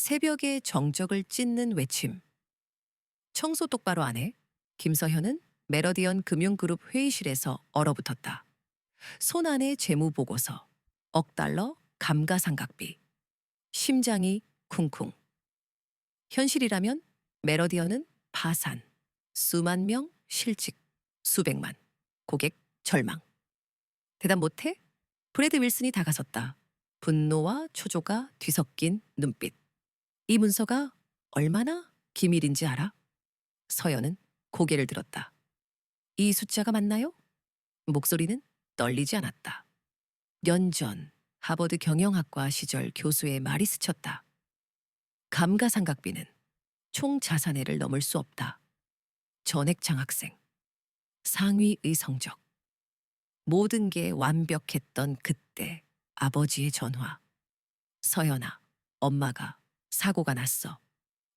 새벽에 정적을 찢는 외침. 청소 똑바로 안 해? 김서현은 메러디언 금융그룹 회의실에서 얼어붙었다. 손 안에 재무보고서, 억 달러 감가상각비. 심장이 쿵쿵. 현실이라면 메러디언은 파산, 수만 명 실직, 수백만, 고객 절망. 대답 못해? 브래드 윌슨이 다가섰다. 분노와 초조가 뒤섞인 눈빛. 이 문서가 얼마나 기밀인지 알아? 서연은 고개를 들었다. 이 숫자가 맞나요? 목소리는 떨리지 않았다. 년 전 하버드 경영학과 시절 교수의 말이 스쳤다. 감가상각비는 총 자산액을 넘을 수 없다. 전액 장학생, 상위의 성적. 모든 게 완벽했던 그때 아버지의 전화. 서연아, 엄마가 사고가 났어.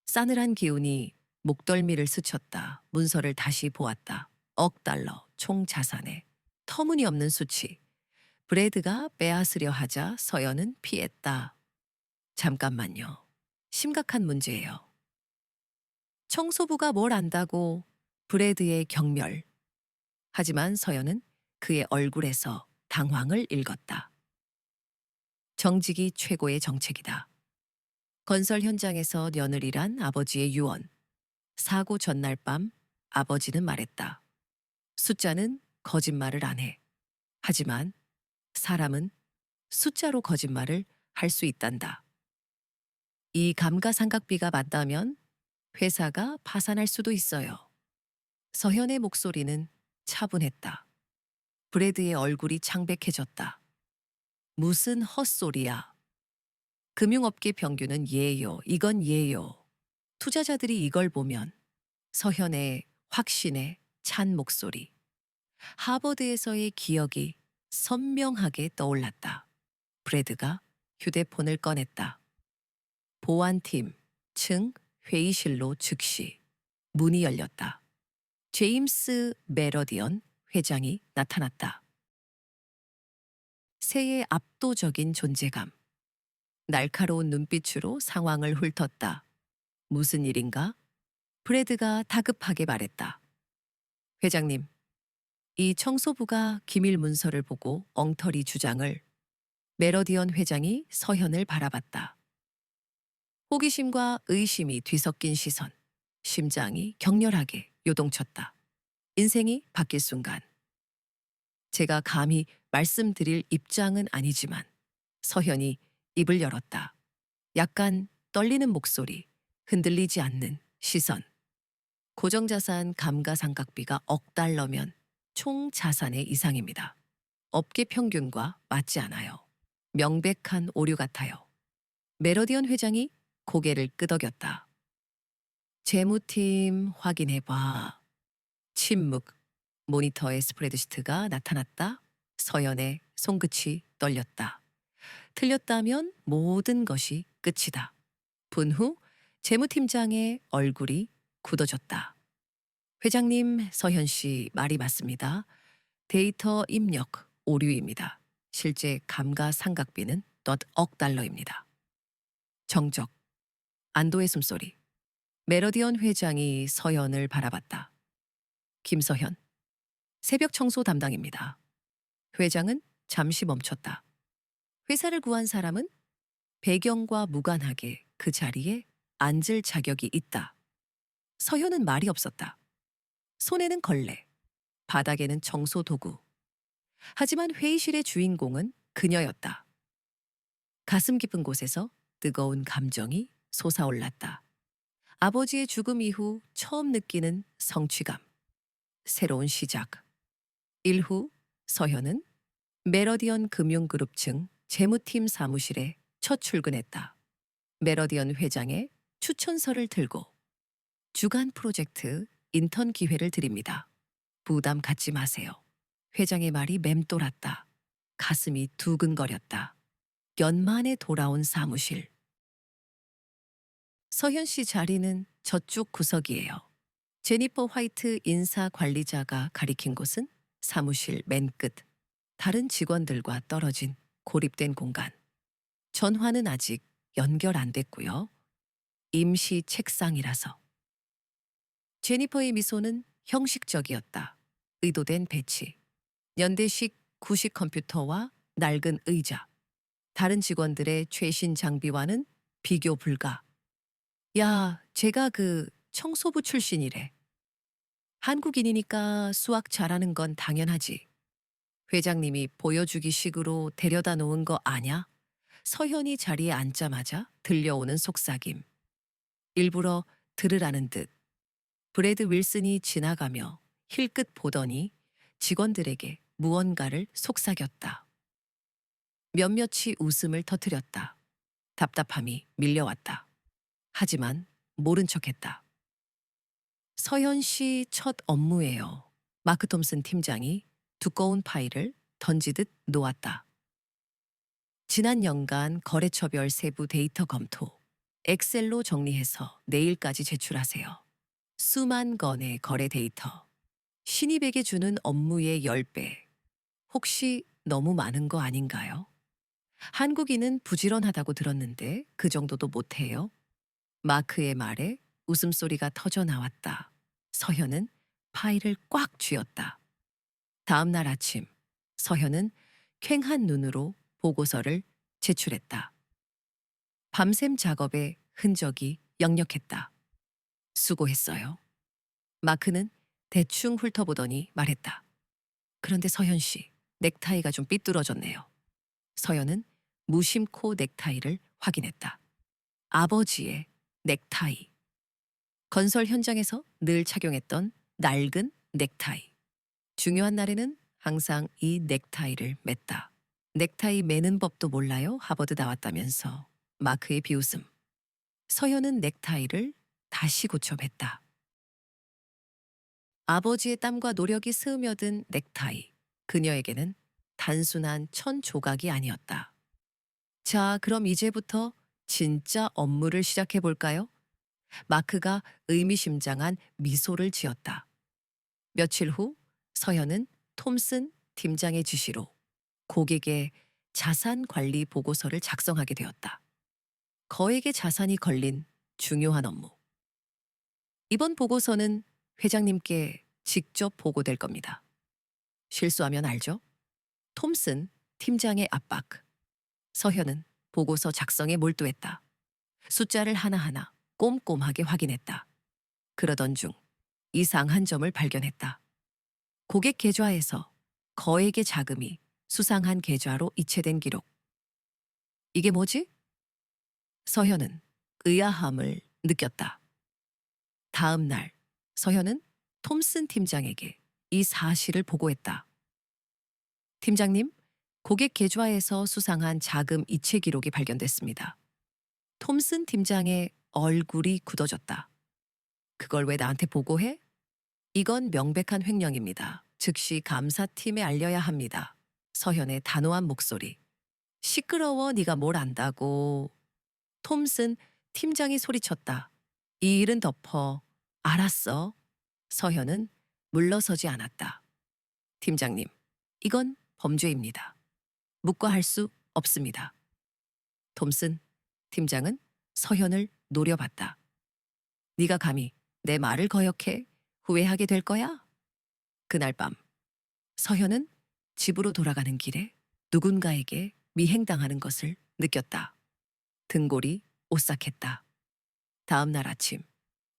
싸늘한 기운이 목덜미를 스쳤다. 문서를 다시 보았다. 억 달러 총 자산에 터무니없는 수치. 브래드가 빼앗으려 하자 서연은 피했다. 잠깐만요. 심각한 문제예요. 청소부가 뭘 안다고 브래드의 경멸. 하지만 서연은 그의 얼굴에서 당황을 읽었다. 정직이 최고의 정책이다. 건설 현장에서 년을 일한 아버지의 유언. 사고 전날 밤 아버지는 말했다. 숫자는 거짓말을 안 해. 하지만 사람은 숫자로 거짓말을 할 수 있단다. 이 감가상각비가 맞다면 회사가 파산할 수도 있어요. 서현의 목소리는 차분했다. 브래드의 얼굴이 창백해졌다. 무슨 헛소리야. 금융업계 평균은 예요. 이건 예요. 투자자들이 이걸 보면 서현의 확신에 찬 목소리. 하버드에서의 기억이 선명하게 떠올랐다. 브래드가 휴대폰을 꺼냈다. 보안팀 층 회의실로 즉시 문이 열렸다. 제임스 메러디언 회장이 나타났다. 새의 압도적인 존재감. 날카로운 눈빛으로 상황을 훑었다. 무슨 일인가? 브래드가 다급하게 말했다. 회장님, 이 청소부가 기밀 문서를 보고 엉터리 주장을. 메러디언 회장이 서현을 바라봤다. 호기심과 의심이 뒤섞인 시선. 심장이 격렬하게 요동쳤다. 인생이 바뀔 순간. 제가 감히 말씀드릴 입장은 아니지만 서현이 입을 열었다. 약간 떨리는 목소리, 흔들리지 않는 시선. 고정자산 감가상각비가 억 달러면 총 자산의 이상입니다. 업계 평균과 맞지 않아요. 명백한 오류 같아요. 메러디언 회장이 고개를 끄덕였다. 재무팀 확인해봐. 침묵. 모니터에 스프레드시트가 나타났다. 서연의 손끝이 떨렸다. 틀렸다면 모든 것이 끝이다. 분후 재무팀장의 얼굴이 굳어졌다. 회장님, 서현 씨 말이 맞습니다. 데이터 입력 오류입니다. 실제 감가상각비는 억 달러입니다. 정적, 안도의 숨소리. 메러디언 회장이 서현을 바라봤다. 김서현, 새벽 청소 담당입니다. 회장은 잠시 멈췄다. 회사를 구한 사람은 배경과 무관하게 그 자리에 앉을 자격이 있다. 서현은 말이 없었다. 손에는 걸레, 바닥에는 청소 도구. 하지만 회의실의 주인공은 그녀였다. 가슴 깊은 곳에서 뜨거운 감정이 솟아올랐다. 아버지의 죽음 이후 처음 느끼는 성취감. 새로운 시작. 일후 서현은 메러디언 금융그룹 층 재무팀 사무실에 첫 출근했다. 메러디언 회장의 추천서를 들고 주간 프로젝트 인턴 기회를 드립니다. 부담 갖지 마세요. 회장의 말이 맴돌았다. 가슴이 두근거렸다. 연만에 돌아온 사무실. 서현 씨 자리는 저쪽 구석이에요. 제니퍼 화이트 인사 관리자가 가리킨 곳은 사무실 맨 끝. 다른 직원들과 떨어진 고립된 공간. 전화는 아직 연결 안 됐고요. 임시 책상이라서. 제니퍼의 미소는 형식적이었다. 의도된 배치. 연대식 구식 컴퓨터와 낡은 의자. 다른 직원들의 최신 장비와는 비교 불가. 야, 제가 그 청소부 출신이래. 한국인이니까 수학 잘하는 건 당연하지. 회장님이 보여주기 식으로 데려다 놓은 거 아냐? 서현이 자리에 앉자마자 들려오는 속삭임. 일부러 들으라는 듯. 브래드 윌슨이 지나가며 힐끗 보더니 직원들에게 무언가를 속삭였다. 몇몇이 웃음을 터뜨렸다. 답답함이 밀려왔다. 하지만 모른 척했다. 서현 씨 첫 업무예요. 마크 톰슨 팀장이 두꺼운 파일을 던지듯 놓았다. 지난 연간 거래처별 세부 데이터 검토. 엑셀로 정리해서 내일까지 제출하세요. 수만 건의 거래 데이터. 신입에게 주는 업무의 10배. 혹시 너무 많은 거 아닌가요? 한국인은 부지런하다고 들었는데 그 정도도 못해요? 마크의 말에 웃음소리가 터져 나왔다. 서현은 파일을 꽉 쥐었다. 다음 날 아침, 서현은 퀭한 눈으로 보고서를 제출했다. 밤샘 작업의 흔적이 역력했다. 수고했어요. 마크는 대충 훑어보더니 말했다. 그런데 서현 씨, 넥타이가 좀 삐뚤어졌네요. 서현은 무심코 넥타이를 확인했다. 아버지의 넥타이. 건설 현장에서 늘 착용했던 낡은 넥타이. 중요한 날에는 항상 이 넥타이를 맸다. 넥타이 매는 법도 몰라요? 하버드 나왔다면서. 마크의 비웃음. 서현은 넥타이를 다시 고쳐 맸다. 아버지의 땀과 노력이 스며든 넥타이. 그녀에게는 단순한 천 조각이 아니었다. 자, 그럼 이제부터 진짜 업무를 시작해 볼까요? 마크가 의미심장한 미소를 지었다. 며칠 후 서현은 톰슨 팀장의 지시로 고객의 자산 관리 보고서를 작성하게 되었다. 거액의 자산이 걸린 중요한 업무. 이번 보고서는 회장님께 직접 보고될 겁니다. 실수하면 알죠? 톰슨 팀장의 압박. 서현은 보고서 작성에 몰두했다. 숫자를 하나하나 꼼꼼하게 확인했다. 그러던 중 이상한 점을 발견했다. 고객 계좌에서 거액의 자금이 수상한 계좌로 이체된 기록. 이게 뭐지? 서현은 의아함을 느꼈다. 다음 날 서현은 톰슨 팀장에게 이 사실을 보고했다. 팀장님, 고객 계좌에서 수상한 자금 이체 기록이 발견됐습니다. 톰슨 팀장의 얼굴이 굳어졌다. 그걸 왜 나한테 보고해? 이건 명백한 횡령입니다. 즉시 감사팀에 알려야 합니다. 서현의 단호한 목소리. 시끄러워, 네가 뭘 안다고. 톰슨 팀장이 소리쳤다. 이 일은 덮어. 알았어. 서현은 물러서지 않았다. 팀장님, 이건 범죄입니다. 묵과할 수 없습니다. 톰슨 팀장은 서현을 노려봤다. 네가 감히 내 말을 거역해 후회하게 될 거야? 그날 밤 서현은 집으로 돌아가는 길에 누군가에게 미행당하는 것을 느꼈다. 등골이 오싹했다. 다음 날 아침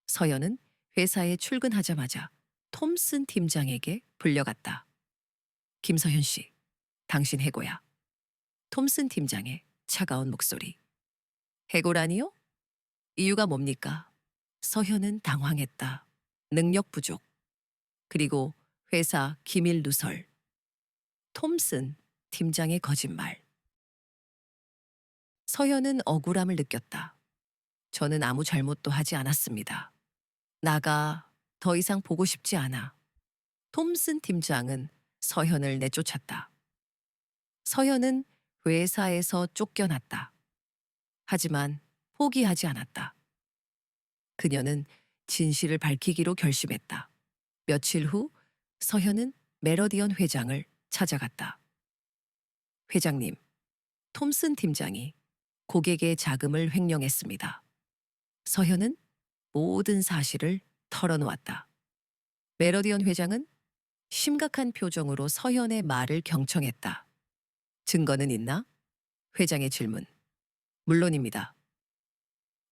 서현은 회사에 출근하자마자 톰슨 팀장에게 불려갔다. 김서현 씨, 당신 해고야. 톰슨 팀장의 차가운 목소리. 해고라니요? 이유가 뭡니까? 서현은 당황했다. 능력 부족. 그리고 회사 기밀 누설. 톰슨 팀장의 거짓말. 서현은 억울함을 느꼈다. 저는 아무 잘못도 하지 않았습니다. 나가, 더 이상 보고 싶지 않아. 톰슨 팀장은 서현을 내쫓았다. 서현은 회사에서 쫓겨났다. 하지만 포기하지 않았다. 그녀는 진실을 밝히기로 결심했다. 며칠 후 서현은 메러디언 회장을 찾아갔다. 회장님, 톰슨 팀장이 고객의 자금을 횡령했습니다. 서현은 모든 사실을 털어놓았다. 메러디언 회장은 심각한 표정으로 서현의 말을 경청했다. 증거는 있나? 회장의 질문. 물론입니다.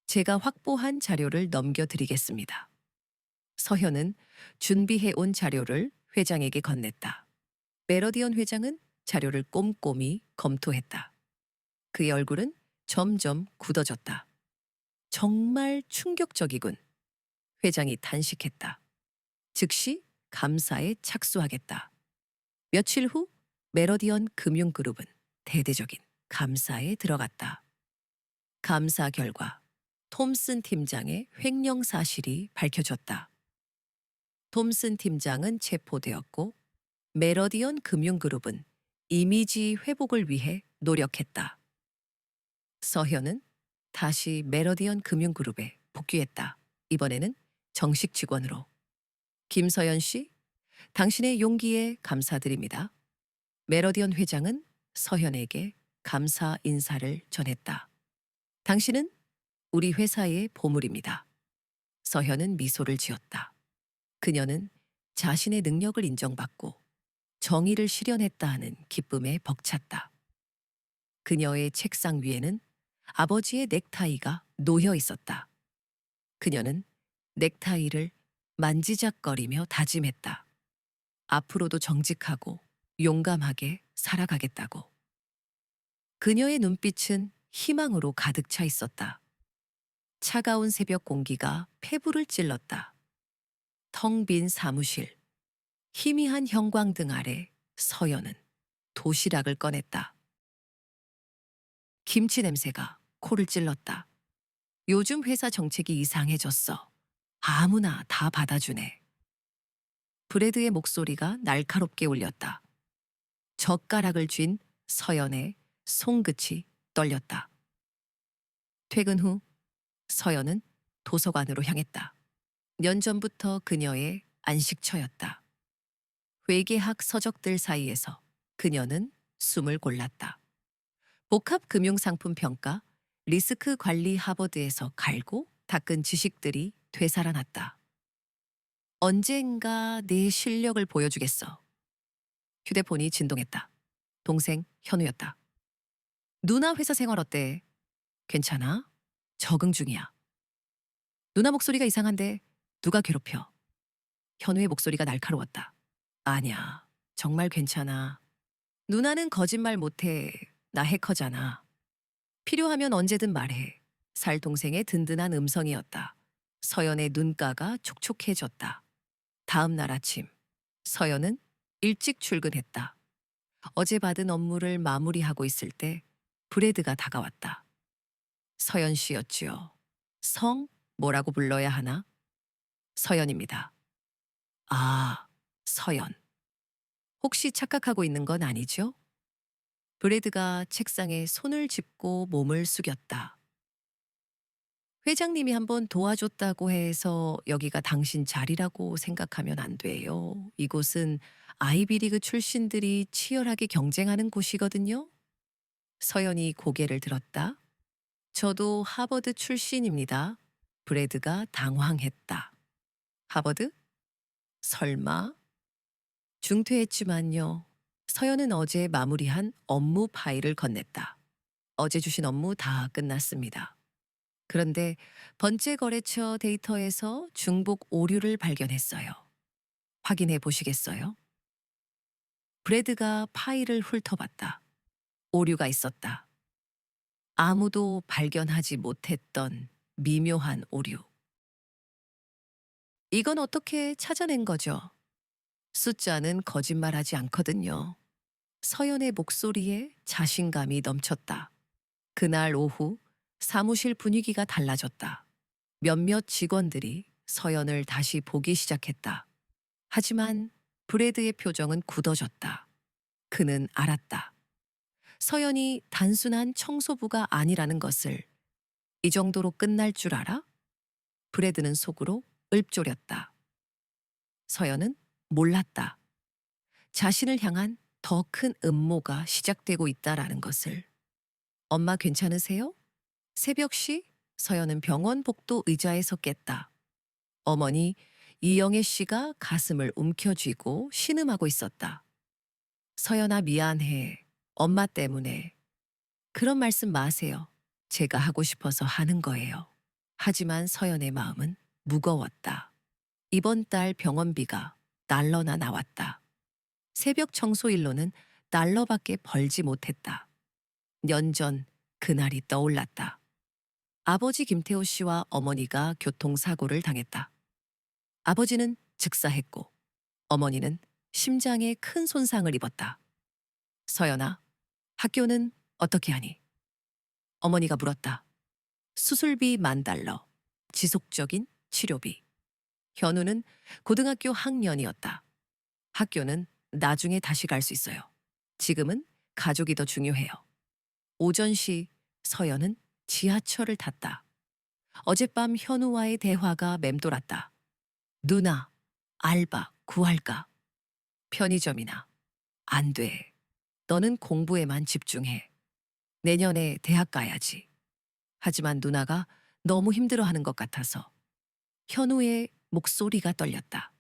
제가 확보한 자료를 넘겨드리겠습니다. 서현은 준비해 온 자료를 회장에게 건넸다. 메러디언 회장은 자료를 꼼꼼히 검토했다. 그의 얼굴은 점점 굳어졌다. 정말 충격적이군. 회장이 탄식했다. 즉시 감사에 착수하겠다. 며칠 후 메러디언 금융그룹은 대대적인 감사에 들어갔다. 감사 결과 톰슨 팀장의 횡령 사실이 밝혀졌다. 톰슨 팀장은 체포되었고 메러디언 금융그룹은 이미지 회복을 위해 노력했다. 서현은 다시 메러디언 금융그룹에 복귀했다. 이번에는 정식 직원으로. 김서연 씨, 당신의 용기에 감사드립니다. 메러디언 회장은 서현에게 감사 인사를 전했다. 당신은 우리 회사의 보물입니다. 서현은 미소를 지었다. 그녀는 자신의 능력을 인정받고 정의를 실현했다 하는 기쁨에 벅찼다. 그녀의 책상 위에는 아버지의 넥타이가 놓여 있었다. 그녀는 넥타이를 만지작거리며 다짐했다. 앞으로도 정직하고 용감하게 살아가겠다고. 그녀의 눈빛은 희망으로 가득 차 있었다. 차가운 새벽 공기가 폐부를 찔렀다. 텅 빈 사무실, 희미한 형광등 아래 서연은 도시락을 꺼냈다. 김치 냄새가 코를 찔렀다. 요즘 회사 정책이 이상해졌어. 아무나 다 받아주네. 브레드의 목소리가 날카롭게 울렸다. 젓가락을 쥔 서연의 손끝이 떨렸다. 퇴근 후 서연은 도서관으로 향했다. 년 전부터 그녀의 안식처였다. 회계학 서적들 사이에서 그녀는 숨을 골랐다. 복합금융상품 평가, 리스크 관리 하버드에서 갈고 닦은 지식들이 되살아났다. 언젠가 내 실력을 보여주겠어. 휴대폰이 진동했다. 동생 현우였다. 누나 회사 생활 어때? 괜찮아? 적응 중이야. 누나 목소리가 이상한데 누가 괴롭혀? 현우의 목소리가 날카로웠다. 아니야. 정말 괜찮아. 누나는 거짓말 못해. 나 해커잖아. 필요하면 언제든 말해. 살 동생의 든든한 음성이었다. 서연의 눈가가 촉촉해졌다. 다음 날 아침, 서연은 일찍 출근했다. 어제 받은 업무를 마무리하고 있을 때 브레드가 다가왔다. 서연 씨였지요. 성 뭐라고 불러야 하나? 서연입니다. 아, 서연. 혹시 착각하고 있는 건 아니죠? 브레드가 책상에 손을 짚고 몸을 숙였다. 회장님이 한번 도와줬다고 해서 여기가 당신 자리라고 생각하면 안 돼요. 이곳은 아이비리그 출신들이 치열하게 경쟁하는 곳이거든요. 서연이 고개를 들었다. 저도 하버드 출신입니다. 브레드가 당황했다. 하버드? 설마? 중퇴했지만요. 서연은 어제 마무리한 업무 파일을 건넸다. 어제 주신 업무 다 끝났습니다. 그런데 번째 거래처 데이터에서 중복 오류를 발견했어요. 확인해 보시겠어요? 브래드가 파일을 훑어봤다. 오류가 있었다. 아무도 발견하지 못했던 미묘한 오류. 이건 어떻게 찾아낸 거죠? 숫자는 거짓말하지 않거든요. 서연의 목소리에 자신감이 넘쳤다. 그날 오후 사무실 분위기가 달라졌다. 몇몇 직원들이 서연을 다시 보기 시작했다. 하지만 브래드의 표정은 굳어졌다. 그는 알았다. 서연이 단순한 청소부가 아니라는 것을. 이 정도로 끝날 줄 알아? 브래드는 속으로 읊조렸다. 서연은 몰랐다. 자신을 향한 더 큰 음모가 시작되고 있다라는 것을. 엄마 괜찮으세요? 새벽시 서연은 병원 복도 의자에서 깼다. 어머니 이영애 씨가 가슴을 움켜쥐고 신음하고 있었다. 서연아 미안해. 엄마 때문에. 그런 말씀 마세요. 제가 하고 싶어서 하는 거예요. 하지만 서연의 마음은 무거웠다. 이번 달 병원비가 달러나 나왔다. 새벽 청소일로는 달러밖에 벌지 못했다. 년 전 그날이 떠올랐다. 아버지 김태호 씨와 어머니가 교통사고를 당했다. 아버지는 즉사했고 어머니는 심장에 큰 손상을 입었다. 서연아, 학교는 어떻게 하니? 어머니가 물었다. 수술비 10,000달러, 지속적인 치료비. 현우는 고등학교 학년이었다. 학교는 나중에 다시 갈 수 있어요. 지금은 가족이 더 중요해요. 오전시 서연은 지하철을 탔다. 어젯밤 현우와의 대화가 맴돌았다. 누나, 알바 구할까? 편의점이나. 안 돼. 너는 공부에만 집중해. 내년에 대학 가야지. 하지만 누나가 너무 힘들어하는 것 같아서. 현우의 목소리가 떨렸다.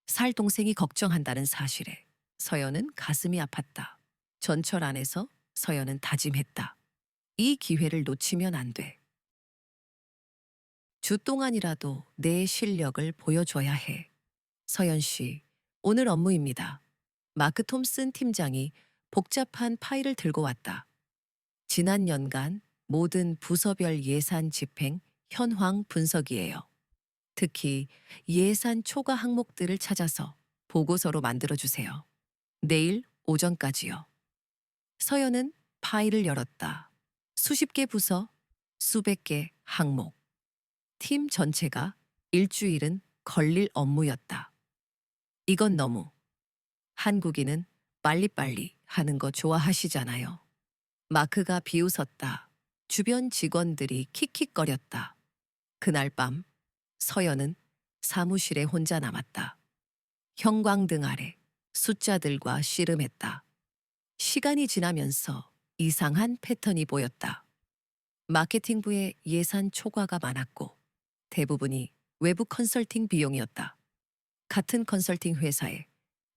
살 동생이 걱정한다는 사실에 서연은 가슴이 아팠다. 전철 안에서 서연은 다짐했다. 이 기회를 놓치면 안 돼. 주 동안이라도 내 실력을 보여줘야 해. 서연 씨, 오늘 업무입니다. 마크 톰슨 팀장이 복잡한 파일을 들고 왔다. 지난 연간 모든 부서별 예산 집행 현황 분석이에요. 특히 예산 초과 항목들을 찾아서 보고서로 만들어주세요. 내일 오전까지요. 서연은 파일을 열었다. 수십 개 부서, 수백 개 항목. 팀 전체가 일주일은 걸릴 업무였다. 이건 너무. 한국인은 빨리빨리 하는 거 좋아하시잖아요. 마크가 비웃었다. 주변 직원들이 킥킥거렸다. 그날 밤 서연은 사무실에 혼자 남았다. 형광등 아래 숫자들과 씨름했다. 시간이 지나면서 이상한 패턴이 보였다. 마케팅부에 예산 초과가 많았고 대부분이 외부 컨설팅 비용이었다. 같은 컨설팅 회사에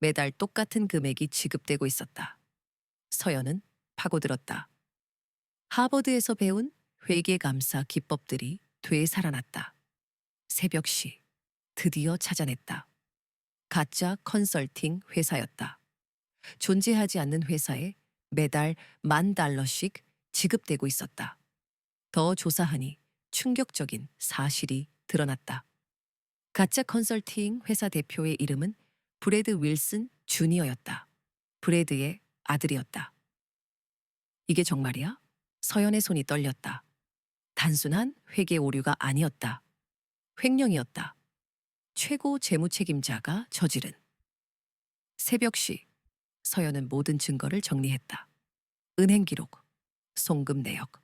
매달 똑같은 금액이 지급되고 있었다. 서연은 파고들었다. 하버드에서 배운 회계감사 기법들이 되살아났다. 새벽시 드디어 찾아냈다. 가짜 컨설팅 회사였다. 존재하지 않는 회사에 매달 10,000달러씩 지급되고 있었다. 더 조사하니 충격적인 사실이 드러났다. 가짜 컨설팅 회사 대표의 이름은 브래드 윌슨 주니어였다. 브래드의 아들이었다. 이게 정말이야? 서연의 손이 떨렸다. 단순한 회계 오류가 아니었다. 횡령이었다. 최고 재무 책임자가 저지른. 새벽시 서연은 모든 증거를 정리했다. 은행 기록, 송금 내역,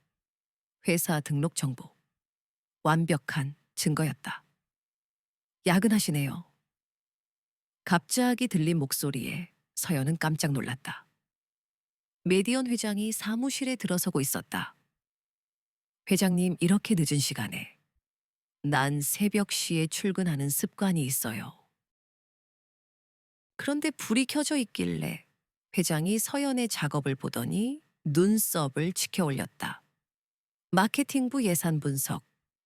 회사 등록 정보. 완벽한 증거였다. 야근하시네요. 갑자기 들린 목소리에 서연은 깜짝 놀랐다. 메디언 회장이 사무실에 들어서고 있었다. 회장님, 이렇게 늦은 시간에. 난 새벽시에 출근하는 습관이 있어요. 그런데 불이 켜져 있길래 회장이 서연의 작업을 보더니 눈썹을 치켜 올렸다. 마케팅부 예산 분석,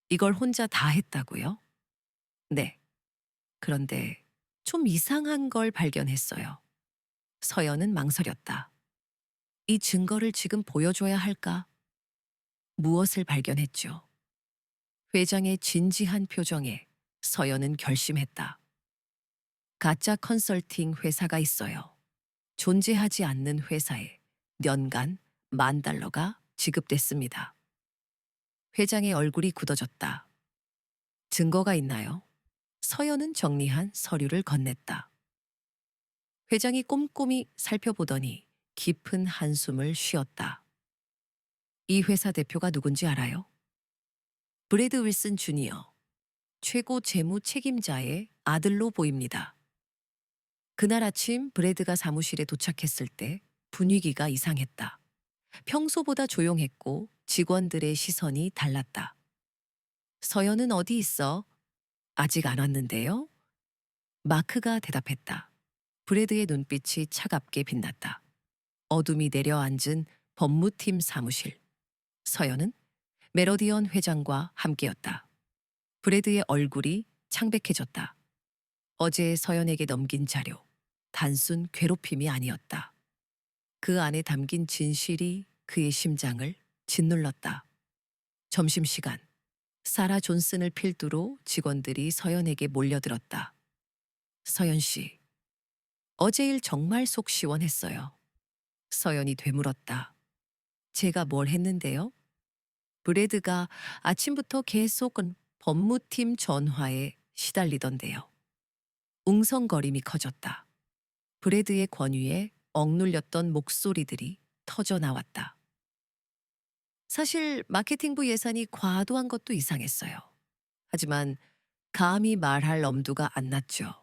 이걸 혼자 다 했다고요? 네. 그런데 좀 이상한 걸 발견했어요. 서연은 망설였다. 이 증거를 지금 보여줘야 할까? 무엇을 발견했죠? 회장의 진지한 표정에 서연은 결심했다. 가짜 컨설팅 회사가 있어요. 존재하지 않는 회사에 년간 10,000달러가 지급됐습니다. 회장의 얼굴이 굳어졌다. 증거가 있나요? 서연은 정리한 서류를 건넸다. 회장이 꼼꼼히 살펴보더니 깊은 한숨을 쉬었다. 이 회사 대표가 누군지 알아요? 브래드 윌슨 주니어, 최고 재무 책임자의 아들로 보입니다. 그날 아침 브래드가 사무실에 도착했을 때 분위기가 이상했다. 평소보다 조용했고 직원들의 시선이 달랐다. 서연은 어디 있어? 아직 안 왔는데요? 마크가 대답했다. 브래드의 눈빛이 차갑게 빛났다. 어둠이 내려앉은 법무팀 사무실. 서연은 메로디언 회장과 함께였다. 브래드의 얼굴이 창백해졌다. 어제 서연에게 넘긴 자료. 단순 괴롭힘이 아니었다. 그 안에 담긴 진실이 그의 심장을 짓눌렀다. 점심시간. 사라 존슨을 필두로 직원들이 서연에게 몰려들었다. 서연 씨, 어제 일 정말 속 시원했어요. 서연이 되물었다. 제가 뭘 했는데요? 브래드가 아침부터 계속은 법무팀 전화에 시달리던데요. 웅성거림이 커졌다. 브래드의 권위에 억눌렸던 목소리들이 터져 나왔다. 사실 마케팅부 예산이 과도한 것도 이상했어요. 하지만 감히 말할 엄두가 안 났죠.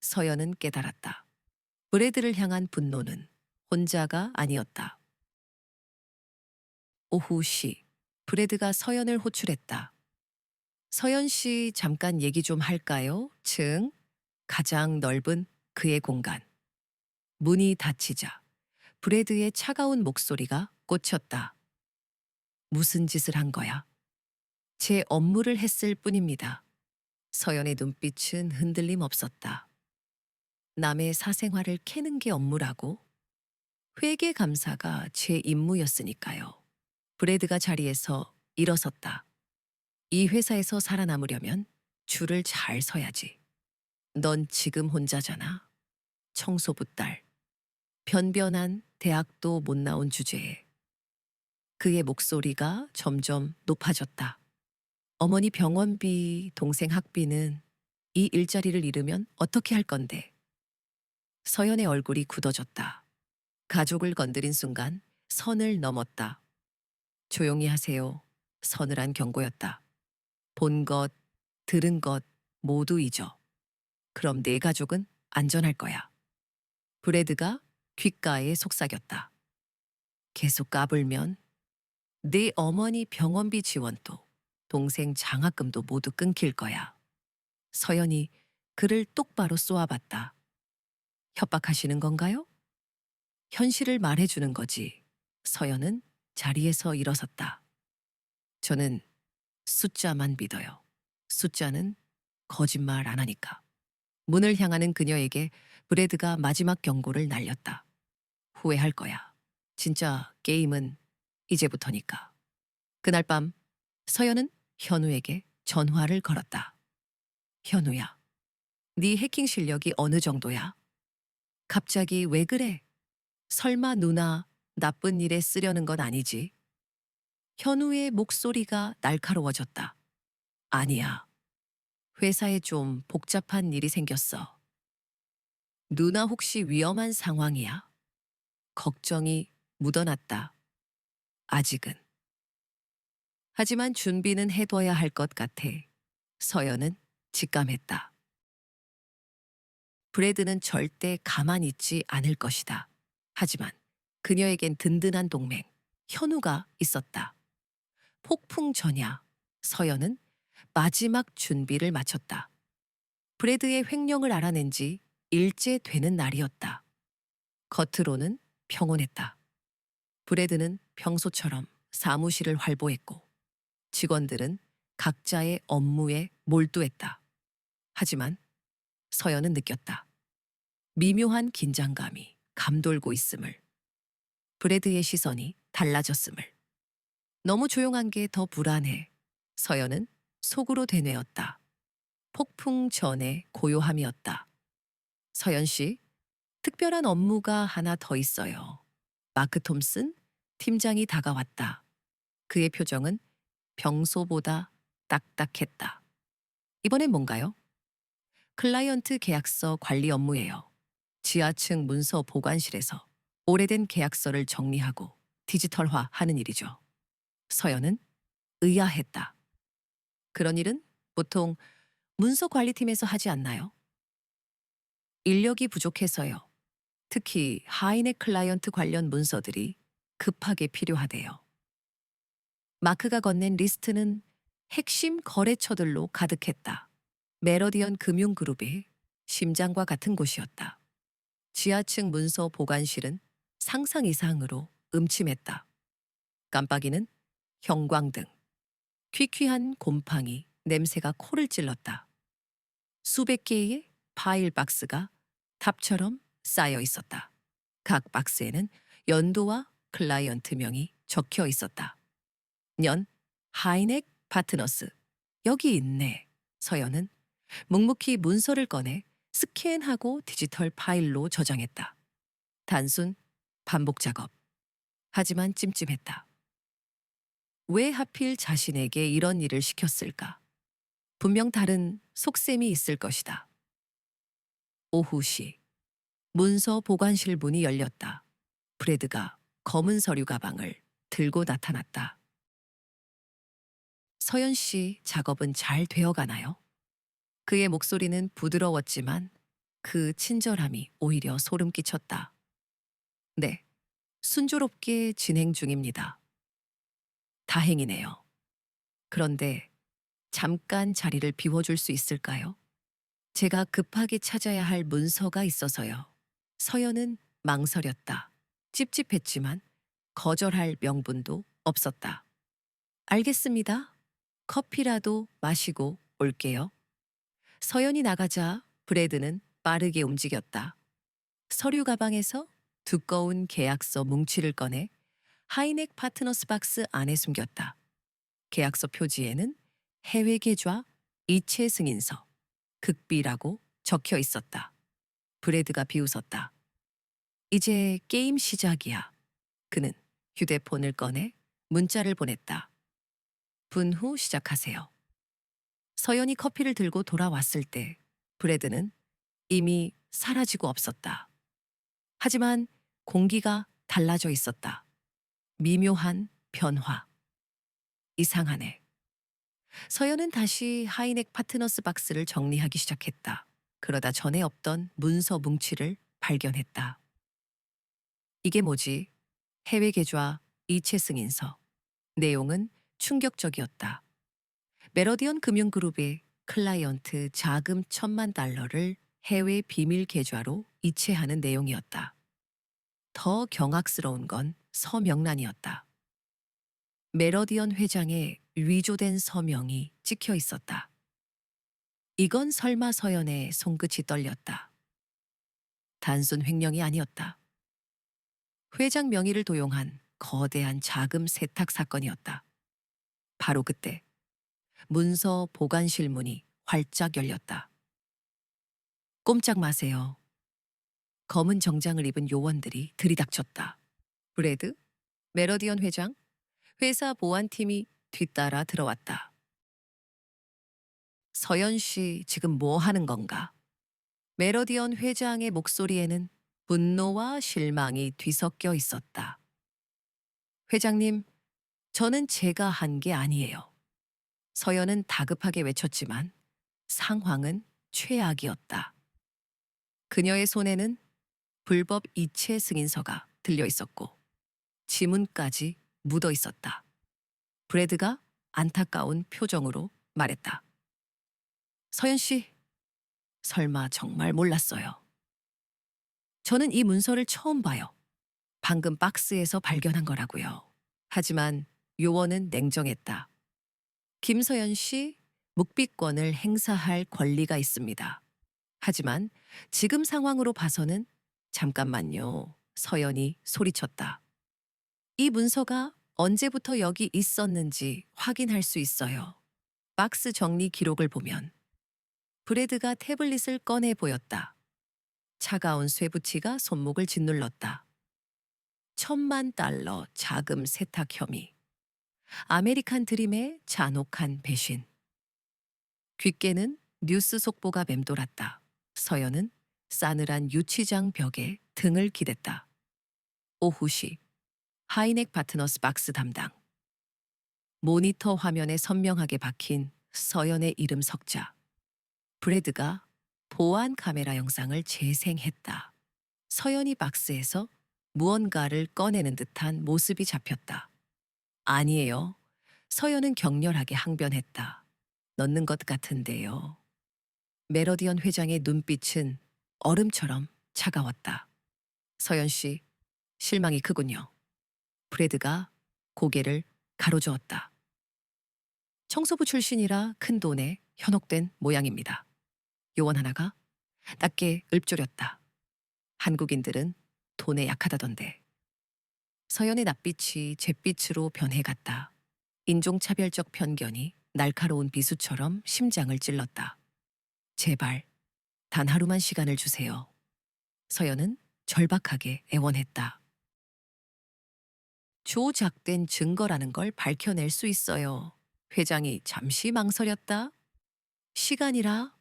서연은 깨달았다. 브래드를 향한 분노는 혼자가 아니었다. 오후 시, 브래드가 서연을 호출했다. 서연 씨 잠깐 얘기 좀 할까요? 층, 가장 넓은 그의 공간. 문이 닫히자 브래드의 차가운 목소리가 꽂혔다. 무슨 짓을 한 거야? 제 업무를 했을 뿐입니다. 서연의 눈빛은 흔들림 없었다. 남의 사생활을 캐는 게 업무라고? 회계 감사가 제 임무였으니까요. 브래드가 자리에서 일어섰다. 이 회사에서 살아남으려면 줄을 잘 서야지. 넌 지금 혼자잖아. 청소부 딸. 변변한 대학도 못 나온 주제에. 그의 목소리가 점점 높아졌다. 어머니 병원비, 동생 학비는 이 일자리를 잃으면 어떻게 할 건데? 서연의 얼굴이 굳어졌다. 가족을 건드린 순간 선을 넘었다. 조용히 하세요. 서늘한 경고였다. 본 것, 들은 것 모두 잊어. 그럼 내 가족은 안전할 거야. 브래드가 귓가에 속삭였다. 계속 까불면 내 어머니 병원비 지원도 동생 장학금도 모두 끊길 거야. 서연이 그를 똑바로 쏘아봤다. 협박하시는 건가요? 현실을 말해주는 거지. 서연은 자리에서 일어섰다. 저는 숫자만 믿어요. 숫자는 거짓말 안 하니까. 문을 향하는 그녀에게 브래드가 마지막 경고를 날렸다. 후회할 거야. 진짜 게임은 이제부터니까. 그날 밤 서연은 현우에게 전화를 걸었다. 현우야, 네 해킹 실력이 어느 정도야? 갑자기 왜 그래? 설마 누나 나쁜 일에 쓰려는 건 아니지? 현우의 목소리가 날카로워졌다. 아니야. 회사에 좀 복잡한 일이 생겼어. 누나 혹시 위험한 상황이야? 걱정이 묻어났다. 아직은. 하지만 준비는 해둬야 할 것 같아. 서연은 직감했다. 브래드는 절대 가만히 있지 않을 것이다. 하지만 그녀에겐 든든한 동맹, 현우가 있었다. 폭풍 전야, 서연은 마지막 준비를 마쳤다. 브래드의 횡령을 알아낸 지 일째 되는 날이었다. 겉으로는 평온했다. 브래드는 평소처럼 사무실을 활보했고 직원들은 각자의 업무에 몰두했다. 하지만 서연은 느꼈다. 미묘한 긴장감이 감돌고 있음을. 브래드의 시선이 달라졌음을. 너무 조용한 게 더 불안해. 서연은 속으로 되뇌었다. 폭풍 전의 고요함이었다. 서연 씨, 특별한 업무가 하나 더 있어요. 마크 톰슨 팀장이 다가왔다. 그의 표정은 평소보다 딱딱했다. 이번엔 뭔가요? 클라이언트 계약서 관리 업무예요. 지하층 문서 보관실에서 오래된 계약서를 정리하고 디지털화하는 일이죠. 서연은 의아했다. 그런 일은 보통 문서 관리팀에서 하지 않나요? 인력이 부족해서요. 특히 하이넷 클라이언트 관련 문서들이 급하게 필요하대요. 마크가 건넨 리스트는 핵심 거래처들로 가득했다. 메러디언 금융그룹의 심장과 같은 곳이었다. 지하층 문서 보관실은 상상 이상으로 음침했다. 깜빡이는 형광등, 퀴퀴한 곰팡이 냄새가 코를 찔렀다. 수백 개의 파일 박스가 답처럼 쌓여 있었다. 각 박스에는 연도와 클라이언트명이 적혀 있었다. 년, 하이넥 파트너스. 여기 있네. 서연은 묵묵히 문서를 꺼내 스캔하고 디지털 파일로 저장했다. 단순 반복 작업. 하지만 찜찜했다. 왜 하필 자신에게 이런 일을 시켰을까? 분명 다른 속셈이 있을 것이다. 오후 시 문서 보관실 문이 열렸다. 브래드가 검은 서류 가방을 들고 나타났다. 서연 씨 작업은 잘 되어 가나요? 그의 목소리는 부드러웠지만 그 친절함이 오히려 소름 끼쳤다. 네, 순조롭게 진행 중입니다. 다행이네요. 그런데 잠깐 자리를 비워줄 수 있을까요? 제가 급하게 찾아야 할 문서가 있어서요. 서연은 망설였다. 찝찝했지만 거절할 명분도 없었다. 알겠습니다. 커피라도 마시고 올게요. 서연이 나가자 브래드는 빠르게 움직였다. 서류 가방에서 두꺼운 계약서 뭉치를 꺼내 하이넥 파트너스 박스 안에 숨겼다. 계약서 표지에는 해외 계좌 이체 승인서, 극비라고 적혀 있었다. 브래드가 비웃었다. 이제 게임 시작이야. 그는 휴대폰을 꺼내 문자를 보냈다. 분 후 시작하세요. 서연이 커피를 들고 돌아왔을 때 브래드는 이미 사라지고 없었다. 하지만 공기가 달라져 있었다. 미묘한 변화. 이상하네. 서연은 다시 하이넥 파트너스 박스를 정리하기 시작했다. 그러다 전에 없던 문서 뭉치를 발견했다. 이게 뭐지? 해외 계좌 이체 승인서. 내용은 충격적이었다. 메러디언 금융그룹의 클라이언트 자금 1,000만 달러를 해외 비밀 계좌로 이체하는 내용이었다. 더 경악스러운 건 서명란이었다. 메러디언 회장의 위조된 서명이 찍혀 있었다. 이건 설마 서연의 손끝이 떨렸다. 단순 횡령이 아니었다. 회장 명의를 도용한 거대한 자금 세탁 사건이었다. 바로 그때 문서 보관실 문이 활짝 열렸다. 꼼짝 마세요. 검은 정장을 입은 요원들이 들이닥쳤다. 브래드, 메러디언 회장, 회사 보안팀이 뒤따라 들어왔다. 서연 씨 지금 뭐 하는 건가? 메러디언 회장의 목소리에는 분노와 실망이 뒤섞여 있었다. 회장님, 저는 제가 한 게 아니에요. 서연은 다급하게 외쳤지만 상황은 최악이었다. 그녀의 손에는 불법 이체 승인서가 들려 있었고 지문까지 묻어 있었다. 브래드가 안타까운 표정으로 말했다. 서연 씨, 설마 정말 몰랐어요. 저는 이 문서를 처음 봐요. 방금 박스에서 발견한 거라고요. 하지만 요원은 냉정했다. 김서연 씨, 묵비권을 행사할 권리가 있습니다. 하지만 지금 상황으로 봐서는 잠깐만요. 서연이 소리쳤다. 이 문서가 언제부터 여기 있었는지 확인할 수 있어요. 박스 정리 기록을 보면 브래드가 태블릿을 꺼내 보였다. 차가운 쇠붙이가 손목을 짓눌렀다. 1,000만 달러 자금 세탁 혐의. 아메리칸 드림의 잔혹한 배신. 귓게는 뉴스 속보가 맴돌았다. 서연은 싸늘한 유치장 벽에 등을 기댔다. 오후 시 하이넥 파트너스 박스 담당. 모니터 화면에 선명하게 박힌 서연의 이름 석자. 브래드가 보안 카메라 영상을 재생했다. 서연이 박스에서 무언가를 꺼내는 듯한 모습이 잡혔다. 아니에요. 서연은 격렬하게 항변했다. 넣는 것 같은데요. 메러디언 회장의 눈빛은 얼음처럼 차가웠다. 서연 씨, 실망이 크군요. 브래드가 고개를 가로저었다. 청소부 출신이라 큰 돈에 현혹된 모양입니다. 요원 하나가 낮게 읊조렸다. 한국인들은 돈에 약하다던데. 서연의 낯빛이 잿빛으로 변해갔다. 인종차별적 편견이 날카로운 비수처럼 심장을 찔렀다. 제발 단 하루만 시간을 주세요. 서연은 절박하게 애원했다. 조작된 증거라는 걸 밝혀낼 수 있어요. 회장이 잠시 망설였다. 시간이라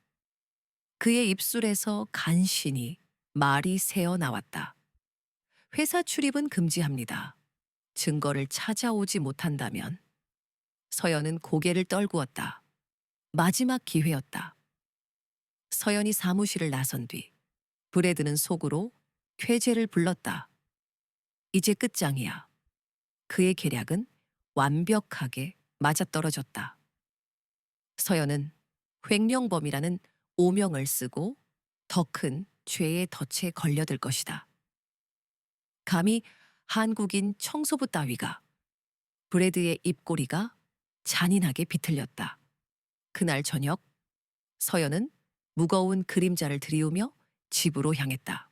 그의 입술에서 간신히 말이 새어 나왔다. 회사 출입은 금지합니다. 증거를 찾아오지 못한다면. 서연은 고개를 떨구었다. 마지막 기회였다. 서연이 사무실을 나선 뒤 브래드는 속으로 쾌재를 불렀다. 이제 끝장이야. 그의 계략은 완벽하게 맞아떨어졌다. 서연은 횡령범이라는 오명을 쓰고 더 큰 죄의 덫에 걸려들 것이다. 감히 한국인 청소부 따위가. 브래드의 입꼬리가 잔인하게 비틀렸다. 그날 저녁 서연은 무거운 그림자를 들이우며 집으로 향했다.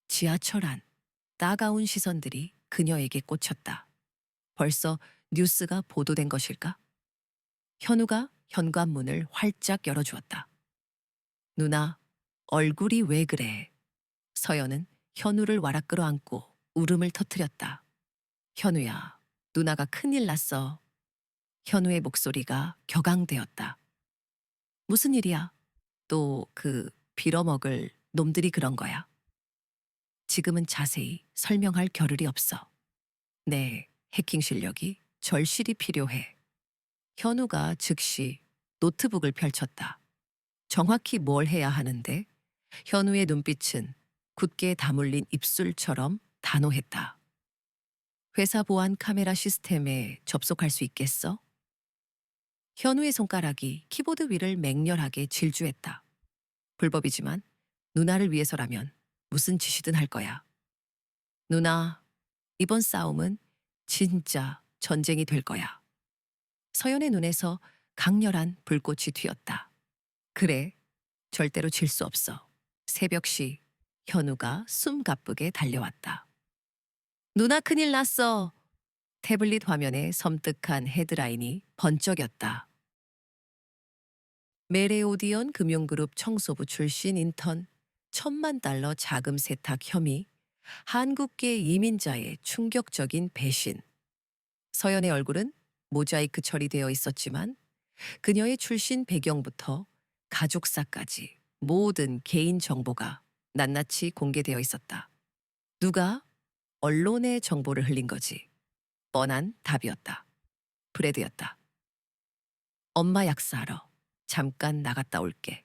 지하철 안 따가운 시선들이 그녀에게 꽂혔다. 벌써 뉴스가 보도된 것일까? 현우가 현관문을 활짝 열어주었다. 누나, 얼굴이 왜 그래? 서연은 현우를 와락 끌어안고 울음을 터뜨렸다. 현우야, 누나가 큰일 났어. 현우의 목소리가 격앙되었다. 무슨 일이야? 또 빌어먹을 놈들이 그런 거야. 지금은 자세히 설명할 겨를이 없어. 내 해킹 실력이 절실히 필요해. 현우가 즉시 노트북을 펼쳤다. 정확히 뭘 해야 하는데 현우의 눈빛은 굳게 다물린 입술처럼 단호했다. 회사 보안 카메라 시스템에 접속할 수 있겠어? 현우의 손가락이 키보드 위를 맹렬하게 질주했다. 불법이지만 누나를 위해서라면 무슨 짓이든 할 거야. 누나, 이번 싸움은 진짜 전쟁이 될 거야. 서연의 눈에서 강렬한 불꽃이 튀었다. 그래, 절대로 질 수 없어. 새벽시 현우가 숨가쁘게 달려왔다. 누나 큰일 났어. 태블릿 화면에 섬뜩한 헤드라인이 번쩍였다. 메레오디언 금융그룹 청소부 출신 인턴 1,000만 달러 자금 세탁 혐의, 한국계 이민자의 충격적인 배신. 서연의 얼굴은 모자이크 처리되어 있었지만 그녀의 출신 배경부터 가족사까지 모든 개인 정보가 낱낱이 공개되어 있었다. 누가? 언론의 정보를 흘린 거지. 뻔한 답이었다. 브래드였다. 엄마 약사하러 잠깐 나갔다 올게.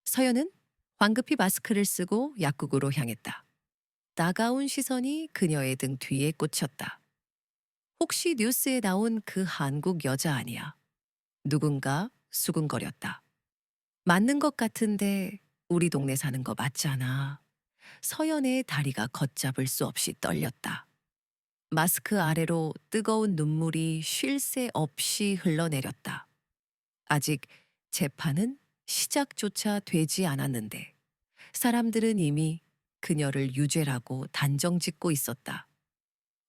서연은 황급히 마스크를 쓰고 약국으로 향했다. 따가운 시선이 그녀의 등 뒤에 꽂혔다. 혹시 뉴스에 나온 그 한국 여자 아니야? 누군가 수군거렸다. 맞는 것 같은데 우리 동네 사는 거 맞잖아. 서연의 다리가 걷잡을 수 없이 떨렸다. 마스크 아래로 뜨거운 눈물이 쉴 새 없이 흘러내렸다. 아직 재판은 시작조차 되지 않았는데 사람들은 이미 그녀를 유죄라고 단정짓고 있었다.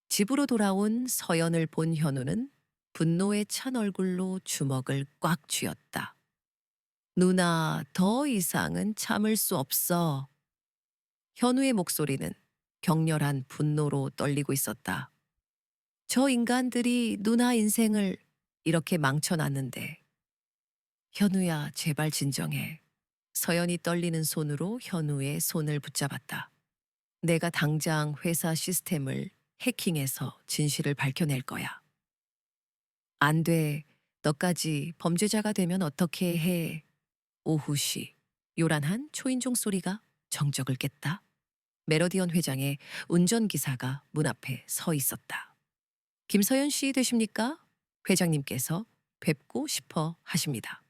집으로 돌아온 서연을 본 현우는 분노에 찬 얼굴로 주먹을 꽉 쥐었다. 누나, 더 이상은 참을 수 없어. 현우의 목소리는 격렬한 분노로 떨리고 있었다. 저 인간들이 누나 인생을 이렇게 망쳐놨는데. 현우야, 제발 진정해. 서연이 떨리는 손으로 현우의 손을 붙잡았다. 내가 당장 회사 시스템을 해킹해서 진실을 밝혀낼 거야. 안 돼. 너까지 범죄자가 되면 어떻게 해. 오후시 요란한 초인종 소리가 정적을 깼다. 메러디언 회장의 운전기사가 문 앞에 서 있었다. 김서연 씨 되십니까? 회장님께서 뵙고 싶어 하십니다.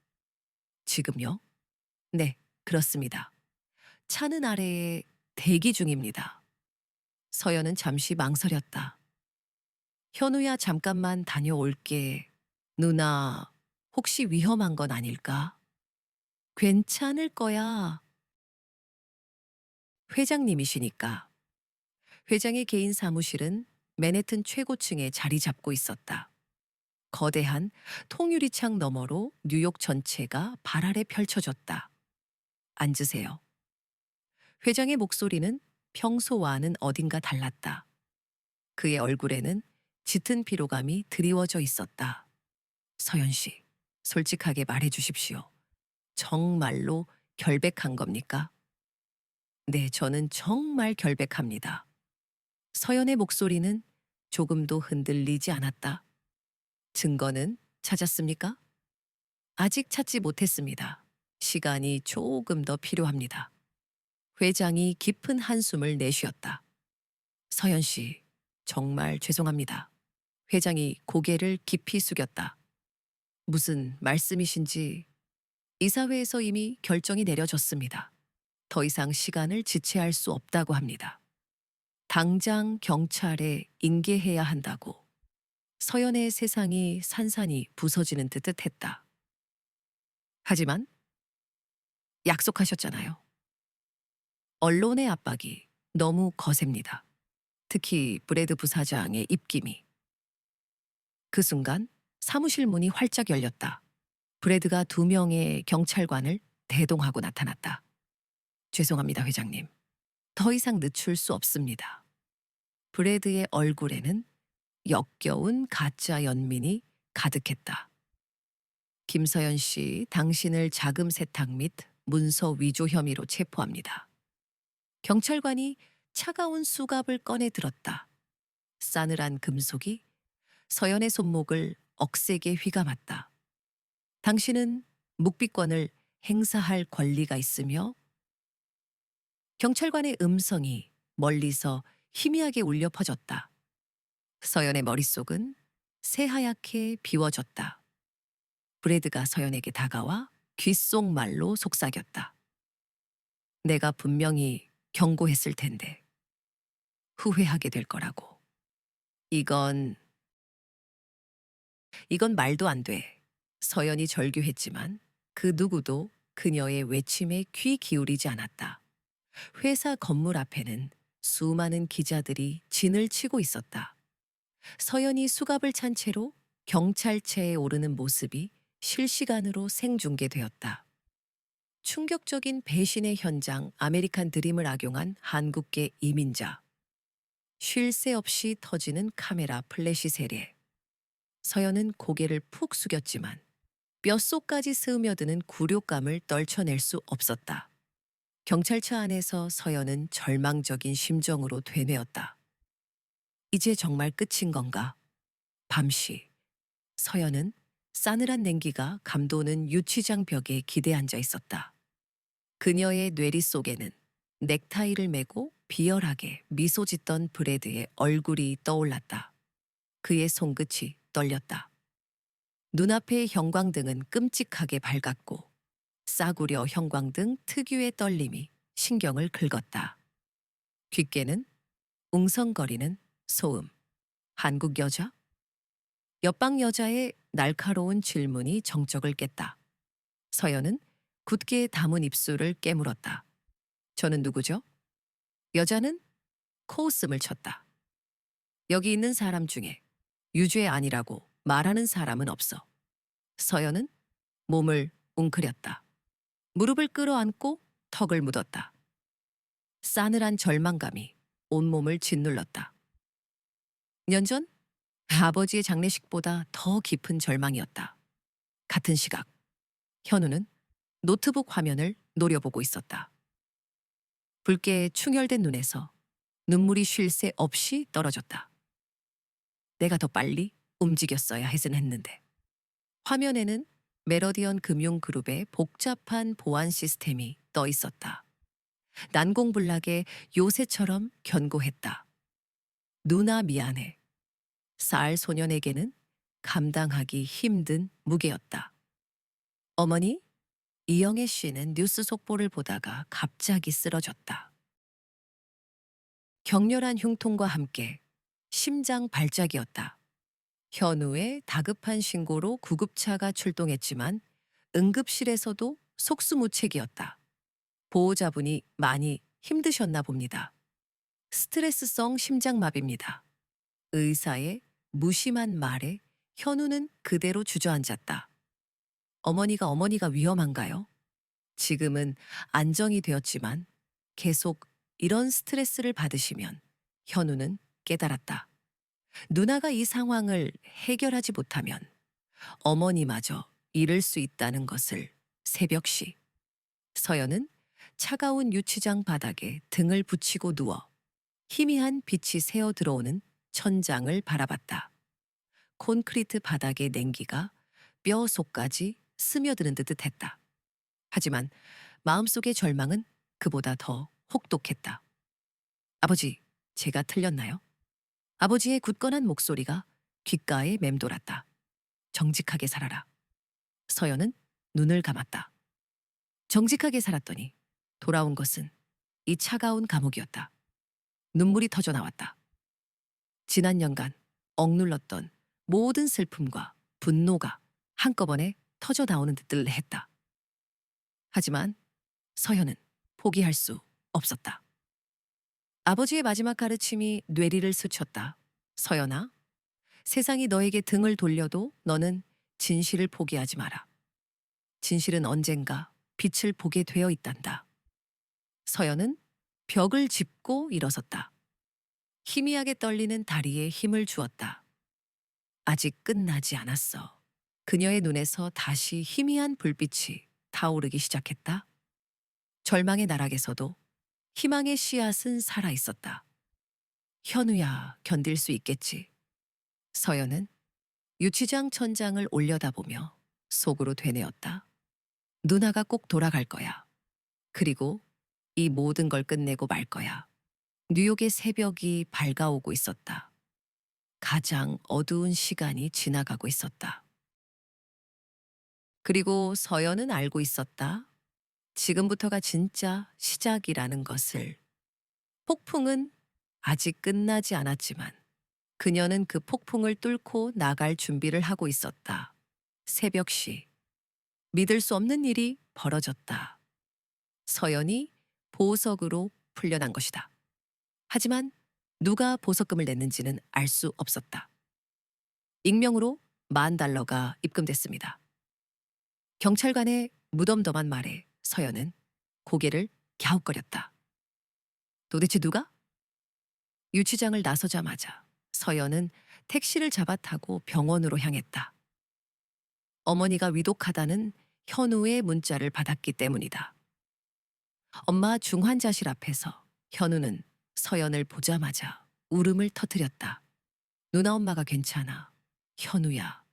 지금요? 네, 그렇습니다. 차는 아래에 대기 중입니다. 서연은 잠시 망설였다. 현우야, 잠깐만 다녀올게. 누나, 혹시 위험한 건 아닐까? 괜찮을 거야. 회장님이시니까. 회장의 개인 사무실은 맨해튼 최고층에 자리 잡고 있었다. 거대한 통유리창 너머로 뉴욕 전체가 발 아래 펼쳐졌다. 앉으세요. 회장의 목소리는 평소와는 어딘가 달랐다. 그의 얼굴에는 짙은 피로감이 드리워져 있었다. 서연 씨, 솔직하게 말해 주십시오. 정말로 결백한 겁니까? 네, 저는 정말 결백합니다. 서연의 목소리는 조금도 흔들리지 않았다. 증거는 찾았습니까? 아직 찾지 못했습니다. 시간이 조금 더 필요합니다. 회장이 깊은 한숨을 내쉬었다. 서연 씨, 정말 죄송합니다. 회장이 고개를 깊이 숙였다. 무슨 말씀이신지 이사회에서 이미 결정이 내려졌습니다. 더 이상 시간을 지체할 수 없다고 합니다. 당장 경찰에 인계해야 한다고. 서연의 세상이 산산이 부서지는 듯 했다. 하지만 약속하셨잖아요. 언론의 압박이 너무 거셉니다. 특히 브래드 부사장의 입김이. 그 순간 사무실 문이 활짝 열렸다. 브래드가 2명의 경찰관을 대동하고 나타났다. 죄송합니다, 회장님. 더 이상 늦출 수 없습니다. 브래드의 얼굴에는 역겨운 가짜 연민이 가득했다. 김서연 씨, 당신을 자금 세탁 및 문서 위조 혐의로 체포합니다. 경찰관이 차가운 수갑을 꺼내 들었다. 싸늘한 금속이 서연의 손목을 억세게 휘감았다. 당신은 묵비권을 행사할 권리가 있으며 경찰관의 음성이 멀리서 희미하게 울려 퍼졌다. 서연의 머릿속은 새하얗게 비워졌다. 브래드가 서연에게 다가와 귓속말로 속삭였다. 내가 분명히 경고했을 텐데 후회하게 될 거라고. 이건 말도 안 돼. 서연이 절규했지만 그 누구도 그녀의 외침에 귀 기울이지 않았다. 회사 건물 앞에는 수많은 기자들이 진을 치고 있었다. 서연이 수갑을 찬 채로 경찰차에 오르는 모습이 실시간으로 생중계되었다. 충격적인 배신의 현장, 아메리칸 드림을 악용한 한국계 이민자. 쉴 새 없이 터지는 카메라 플래시 세례. 서연은 고개를 푹 숙였지만 뼛속까지 스며드는 굴욕감을 떨쳐낼 수 없었다. 경찰차 안에서 서연은 절망적인 심정으로 되뇌었다. 이제 정말 끝인 건가? 밤시 서연은 싸늘한 냉기가 감도는 유치장 벽에 기대앉아 있었다. 그녀의 뇌리 속에는 넥타이를 메고 비열하게 미소 짓던 브래드의 얼굴이 떠올랐다. 그의 손끝이 떨렸다. 눈앞의 형광등은 끔찍하게 밝았고 싸구려 형광등 특유의 떨림이 신경을 긁었다. 귓게는 웅성거리는 소음. 한국 여자? 옆방 여자의 날카로운 질문이 정적을 깼다. 서연은 굳게 담은 입술을 깨물었다. 저는 누구죠? 여자는 코웃음을 쳤다. 여기 있는 사람 중에 유죄 아니라고 말하는 사람은 없어. 서연은 몸을 웅크렸다. 무릎을 끌어안고 턱을 묻었다. 싸늘한 절망감이 온몸을 짓눌렀다. 년 전 아버지의 장례식보다 더 깊은 절망이었다. 같은 시각 현우는 노트북 화면을 노려보고 있었다. 붉게 충혈된 눈에서 눈물이 쉴 새 없이 떨어졌다. 내가 더 빨리 움직였어야 했는데. 화면에는 메러디언 금융그룹의 복잡한 보안 시스템이 떠 있었다. 난공불락의 요새처럼 견고했다. 누나 미안해. 4알 소년에게는 감당하기 힘든 무게였다. 어머니, 이영애 씨는 뉴스 속보를 보다가 갑자기 쓰러졌다. 격렬한 흉통과 함께 심장 발작이었다. 현우의 다급한 신고로 구급차가 출동했지만 응급실에서도 속수무책이었다. 보호자분이 많이 힘드셨나 봅니다. 스트레스성 심장마비입니다. 의사의 무심한 말에 현우는 그대로 주저앉았다. 어머니가 위험한가요? 지금은 안정이 되었지만 계속 이런 스트레스를 받으시면 현우는 깨달았다. 누나가 이 상황을 해결하지 못하면 어머니마저 잃을 수 있다는 것을. 새벽시 서연은 차가운 유치장 바닥에 등을 붙이고 누워 희미한 빛이 새어 들어오는 천장을 바라봤다. 콘크리트 바닥의 냉기가 뼈 속까지 스며드는 듯 했다. 하지만 마음속의 절망은 그보다 더 혹독했다. 아버지, 제가 틀렸나요? 아버지의 굳건한 목소리가 귓가에 맴돌았다. 정직하게 살아라. 서연은 눈을 감았다. 정직하게 살았더니 돌아온 것은 이 차가운 감옥이었다. 눈물이 터져 나왔다. 지난 년간 억눌렀던 모든 슬픔과 분노가 한꺼번에 터져 나오는 듯을 했다. 하지만 서연은 포기할 수 없었다. 아버지의 마지막 가르침이 뇌리를 스쳤다. 서연아, 세상이 너에게 등을 돌려도 너는 진실을 포기하지 마라. 진실은 언젠가 빛을 보게 되어 있단다. 서연은 벽을 짚고 일어섰다. 희미하게 떨리는 다리에 힘을 주었다. 아직 끝나지 않았어. 그녀의 눈에서 다시 희미한 불빛이 타오르기 시작했다. 절망의 나락에서도 희망의 씨앗은 살아 있었다. 현우야, 견딜 수 있겠지. 서연은 유치장 천장을 올려다보며 속으로 되뇌었다. 누나가 꼭 돌아갈 거야. 그리고 이 모든 걸 끝내고 말 거야. 뉴욕의 새벽이 밝아오고 있었다. 가장 어두운 시간이 지나가고 있었다. 그리고 서연은 알고 있었다. 지금부터가 진짜 시작이라는 것을. 폭풍은 아직 끝나지 않았지만 그녀는 그 폭풍을 뚫고 나갈 준비를 하고 있었다. 새벽시 믿을 수 없는 일이 벌어졌다. 서연이 보석으로 풀려난 것이다. 하지만 누가 보석금을 냈는지는 알 수 없었다. 익명으로 $10,000가 입금됐습니다. 경찰관의 무덤덤한 말에 서연은 고개를 갸웃거렸다. 도대체 누가? 유치장을 나서자마자 서연은 택시를 잡아 타고 병원으로 향했다. 어머니가 위독하다는 현우의 문자를 받았기 때문이다. 엄마 중환자실 앞에서 현우는 서연을 보자마자 울음을 터뜨렸다. 누나 엄마가 괜찮아. 현우야.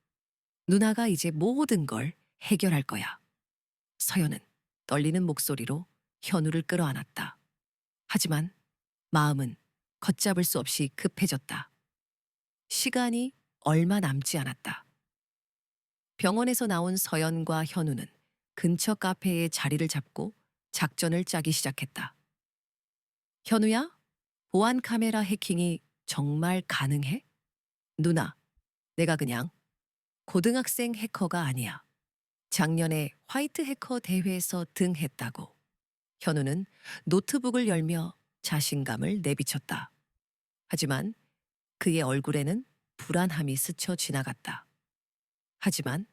누나가 이제 모든 걸 해결할 거야. 서연은 떨리는 목소리로 현우를 끌어안았다. 하지만 마음은 걷잡을 수 없이 급해졌다. 시간이 얼마 남지 않았다. 병원에서 나온 서연과 현우는 근처 카페에 자리를 잡고 작전을 짜기 시작했다. 현우야, 보안 카메라 해킹이 정말 가능해? 누나, 내가 그냥 고등학생 해커가 아니야. 작년에 화이트 해커 대회에서 등했다고. 현우는 노트북을 열며 자신감을 내비쳤다. 하지만 그의 얼굴에는 불안함이 스쳐 지나갔다. 하지만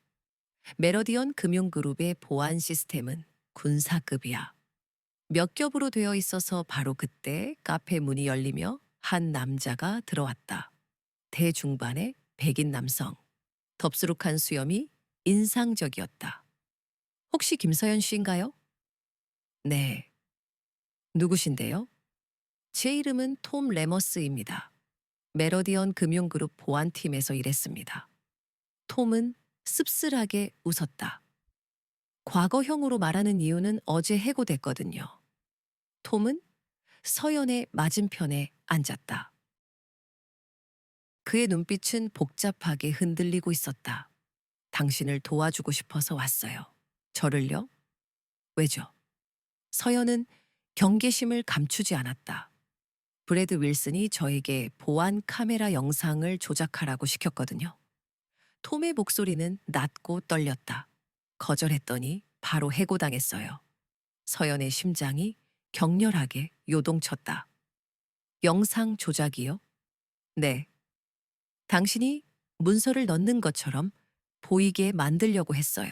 메러디언 금융그룹의 보안 시스템은 군사급이야. 몇 겹으로 되어 있어서 바로 그때 카페 문이 열리며 한 남자가 들어왔다. 대중반의 백인 남성. 덥수룩한 수염이 인상적이었다. 혹시 김서연 씨인가요? 네. 누구신데요? 제 이름은 톰 레머스입니다. 메러디언 금융그룹 보안팀에서 일했습니다. 톰은 씁쓸하게 웃었다. 과거형으로 말하는 이유는 어제 해고됐거든요. 톰은 서연의 맞은편에 앉았다. 그의 눈빛은 복잡하게 흔들리고 있었다. 당신을 도와주고 싶어서 왔어요. 저를요? 왜죠? 서연은 경계심을 감추지 않았다. 브래드 윌슨이 저에게 보안 카메라 영상을 조작하라고 시켰거든요. 톰의 목소리는 낮고 떨렸다. 거절했더니 바로 해고당했어요. 서연의 심장이 격렬하게 요동쳤다. 영상 조작이요? 네. 당신이 문서를 넣는 것처럼 보이게 만들려고 했어요.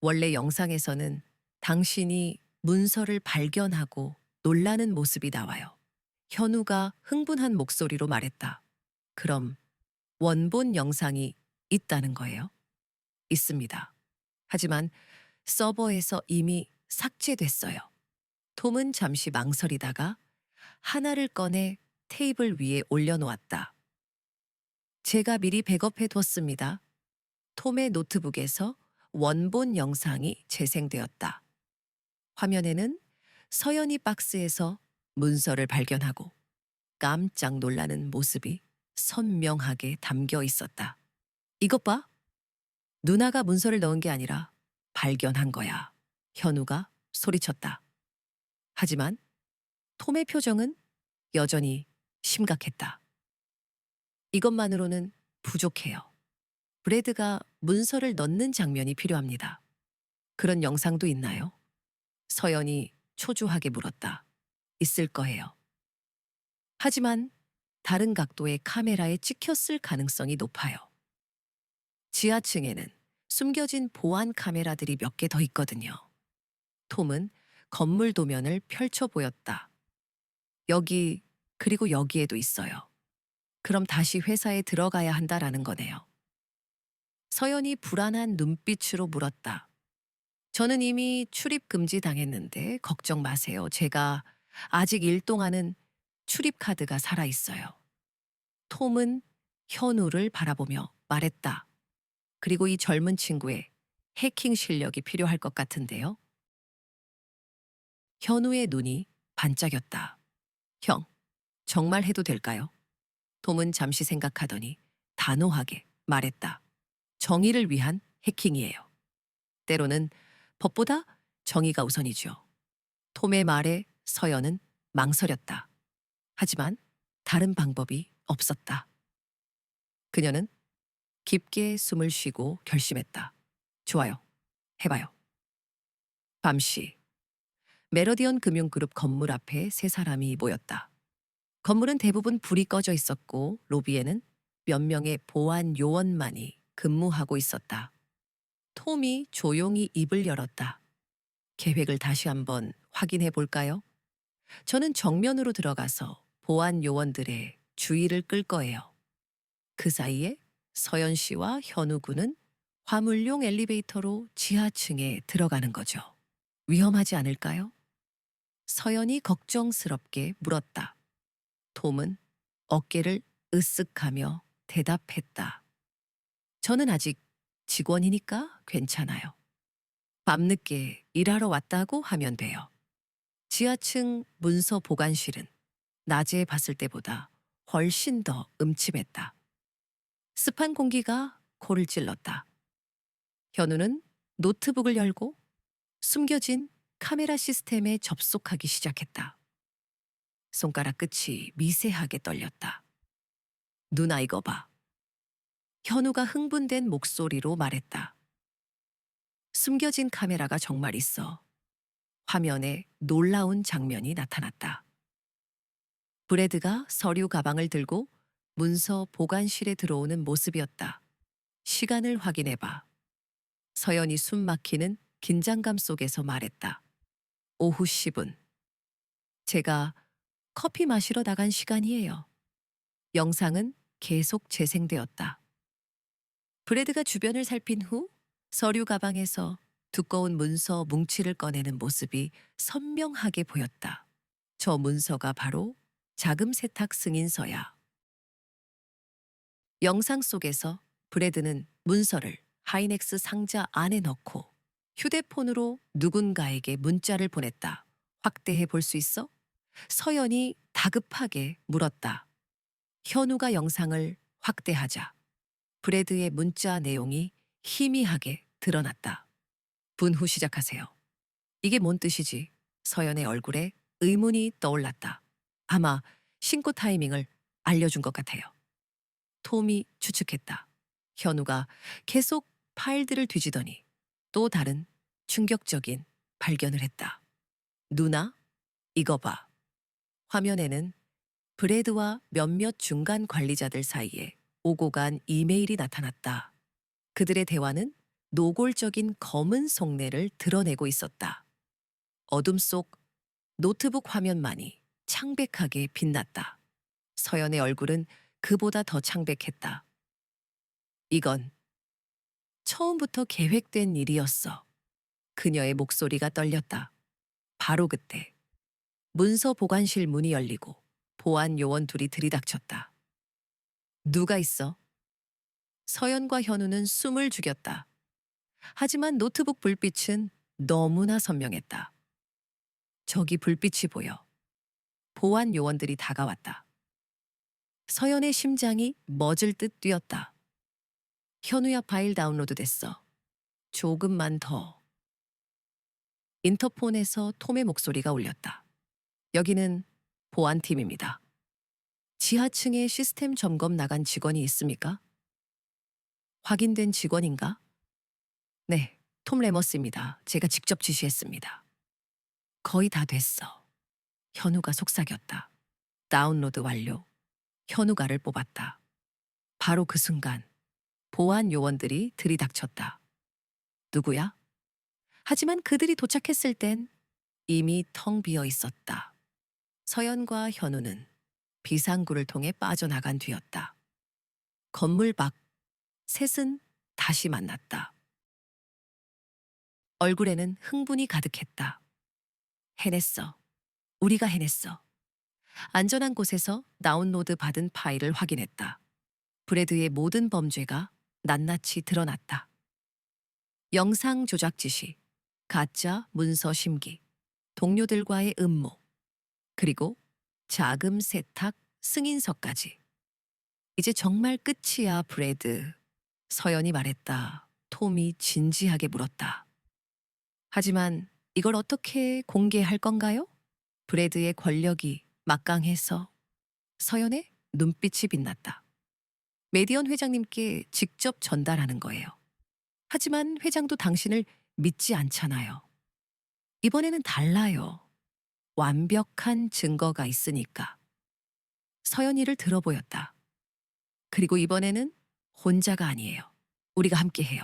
원래 영상에서는 당신이 문서를 발견하고 놀라는 모습이 나와요. 현우가 흥분한 목소리로 말했다. 그럼 원본 영상이 있다는 거예요? 있습니다. 하지만 서버에서 이미 삭제됐어요. 톰은 잠시 망설이다가 하나를 꺼내 테이블 위에 올려놓았다. 제가 미리 백업해 뒀습니다. 톰의 노트북에서 원본 영상이 재생되었다. 화면에는 서연이 박스에서 문서를 발견하고 깜짝 놀라는 모습이 선명하게 담겨 있었다. 이것 봐. 누나가 문서를 넣은 게 아니라 발견한 거야. 현우가 소리쳤다. 하지만 톰의 표정은 여전히 심각했다. 이것만으로는 부족해요. 브래드가 문서를 넣는 장면이 필요합니다. 그런 영상도 있나요? 서연이 초조하게 물었다. 있을 거예요. 하지만 다른 각도의 카메라에 찍혔을 가능성이 높아요. 지하층에는 숨겨진 보안 카메라들이 몇 개 더 있거든요. 톰은 건물 도면을 펼쳐 보였다. 여기, 그리고 여기에도 있어요. 그럼 다시 회사에 들어가야 한다라는 거네요. 서연이 불안한 눈빛으로 물었다. 저는 이미 출입 금지 당했는데 걱정 마세요. 제가 아직 일 동안은 출입 카드가 살아 있어요. 톰은 현우를 바라보며 말했다. 그리고 이 젊은 친구의 해킹 실력이 필요할 것 같은데요. 현우의 눈이 반짝였다. 형, 정말 해도 될까요? 톰은 잠시 생각하더니 단호하게 말했다. 정의를 위한 해킹이에요. 때로는 법보다 정의가 우선이죠. 톰의 말에 서연은 망설였다. 하지만 다른 방법이 없었다. 그녀는 깊게 숨을 쉬고 결심했다. 좋아요. 해봐요. 밤시 메러디언 금융그룹 건물 앞에 세 사람이 모였다. 건물은 대부분 불이 꺼져 있었고 로비에는 몇 명의 보안 요원만이 근무하고 있었다. 톰이 조용히 입을 열었다. 계획을 다시 한번 확인해 볼까요? 저는 정면으로 들어가서 보안 요원들의 주의를 끌 거예요. 그 사이에 서연 씨와 현우 군은 화물용 엘리베이터로 지하층에 들어가는 거죠. 위험하지 않을까요? 서연이 걱정스럽게 물었다. 톰은 어깨를 으쓱하며 대답했다. 저는 아직 직원이니까 괜찮아요. 밤늦게 일하러 왔다고 하면 돼요. 지하층 문서 보관실은 낮에 봤을 때보다 훨씬 더 음침했다. 습한 공기가 코를 찔렀다. 현우는 노트북을 열고 숨겨진 카메라 시스템에 접속하기 시작했다. 손가락 끝이 미세하게 떨렸다. 누나 이거 봐. 현우가 흥분된 목소리로 말했다. 숨겨진 카메라가 정말 있어. 화면에 놀라운 장면이 나타났다. 브래드가 서류 가방을 들고 문서 보관실에 들어오는 모습이었다. 시간을 확인해봐. 서연이 숨 막히는 긴장감 속에서 말했다. 오후 10분. 제가 커피 마시러 나간 시간이에요. 영상은 계속 재생되었다. 브래드가 주변을 살핀 후 서류 가방에서 두꺼운 문서 뭉치를 꺼내는 모습이 선명하게 보였다. 저 문서가 바로 자금 세탁 승인서야. 영상 속에서 브래드는 문서를 하이넥스 상자 안에 넣고 휴대폰으로 누군가에게 문자를 보냈다. 확대해 볼 수 있어? 서연이 다급하게 물었다. 현우가 영상을 확대하자 브래드의 문자 내용이 희미하게 드러났다. 분후 시작하세요. 이게 뭔 뜻이지? 서연의 얼굴에 의문이 떠올랐다. 아마 신고 타이밍을 알려준 것 같아요. 톰이 추측했다. 현우가 계속 파일들을 뒤지더니 또 다른 충격적인 발견을 했다. 누나, 이거 봐. 화면에는 브래드와 몇몇 중간 관리자들 사이에 오고 간 이메일이 나타났다. 그들의 대화는 노골적인 검은 속내를 드러내고 있었다. 어둠 속 노트북 화면만이 창백하게 빛났다. 서연의 얼굴은 그보다 더 창백했다. 이건 처음부터 계획된 일이었어. 그녀의 목소리가 떨렸다. 바로 그때 문서 보관실 문이 열리고 보안 요원 둘이 들이닥쳤다. 누가 있어? 서연과 현우는 숨을 죽였다. 하지만 노트북 불빛은 너무나 선명했다. 저기 불빛이 보여. 보안 요원들이 다가왔다. 서연의 심장이 멎을 듯 뛰었다. 현우야 파일 다운로드 됐어. 조금만 더. 인터폰에서 톰의 목소리가 울렸다. 여기는 보안팀입니다. 지하층에 시스템 점검 나간 직원이 있습니까? 확인된 직원인가? 네, 톰 레머스입니다. 제가 직접 지시했습니다. 거의 다 됐어. 현우가 속삭였다. 다운로드 완료. 현우가를 뽑았다. 바로 그 순간 보안 요원들이 들이닥쳤다. 누구야? 하지만 그들이 도착했을 땐 이미 텅 비어 있었다. 서연과 현우는 비상구를 통해 빠져나간 뒤였다. 건물 밖 셋은 다시 만났다. 얼굴에는 흥분이 가득했다. 해냈어. 우리가 해냈어. 안전한 곳에서 다운로드 받은 파일을 확인했다. 브래드의 모든 범죄가 낱낱이 드러났다. 영상 조작 지시, 가짜 문서 심기, 동료들과의 음모, 그리고 자금 세탁 승인서까지. 이제 정말 끝이야, 브래드. 서연이 말했다. 톰이 진지하게 물었다. 하지만 이걸 어떻게 공개할 건가요? 브래드의 권력이 막강해서. 서연의 눈빛이 빛났다. 메디언 회장님께 직접 전달하는 거예요. 하지만 회장도 당신을 믿지 않잖아요. 이번에는 달라요. 완벽한 증거가 있으니까. 서연이를 들어보였다. 그리고 이번에는 혼자가 아니에요. 우리가 함께해요.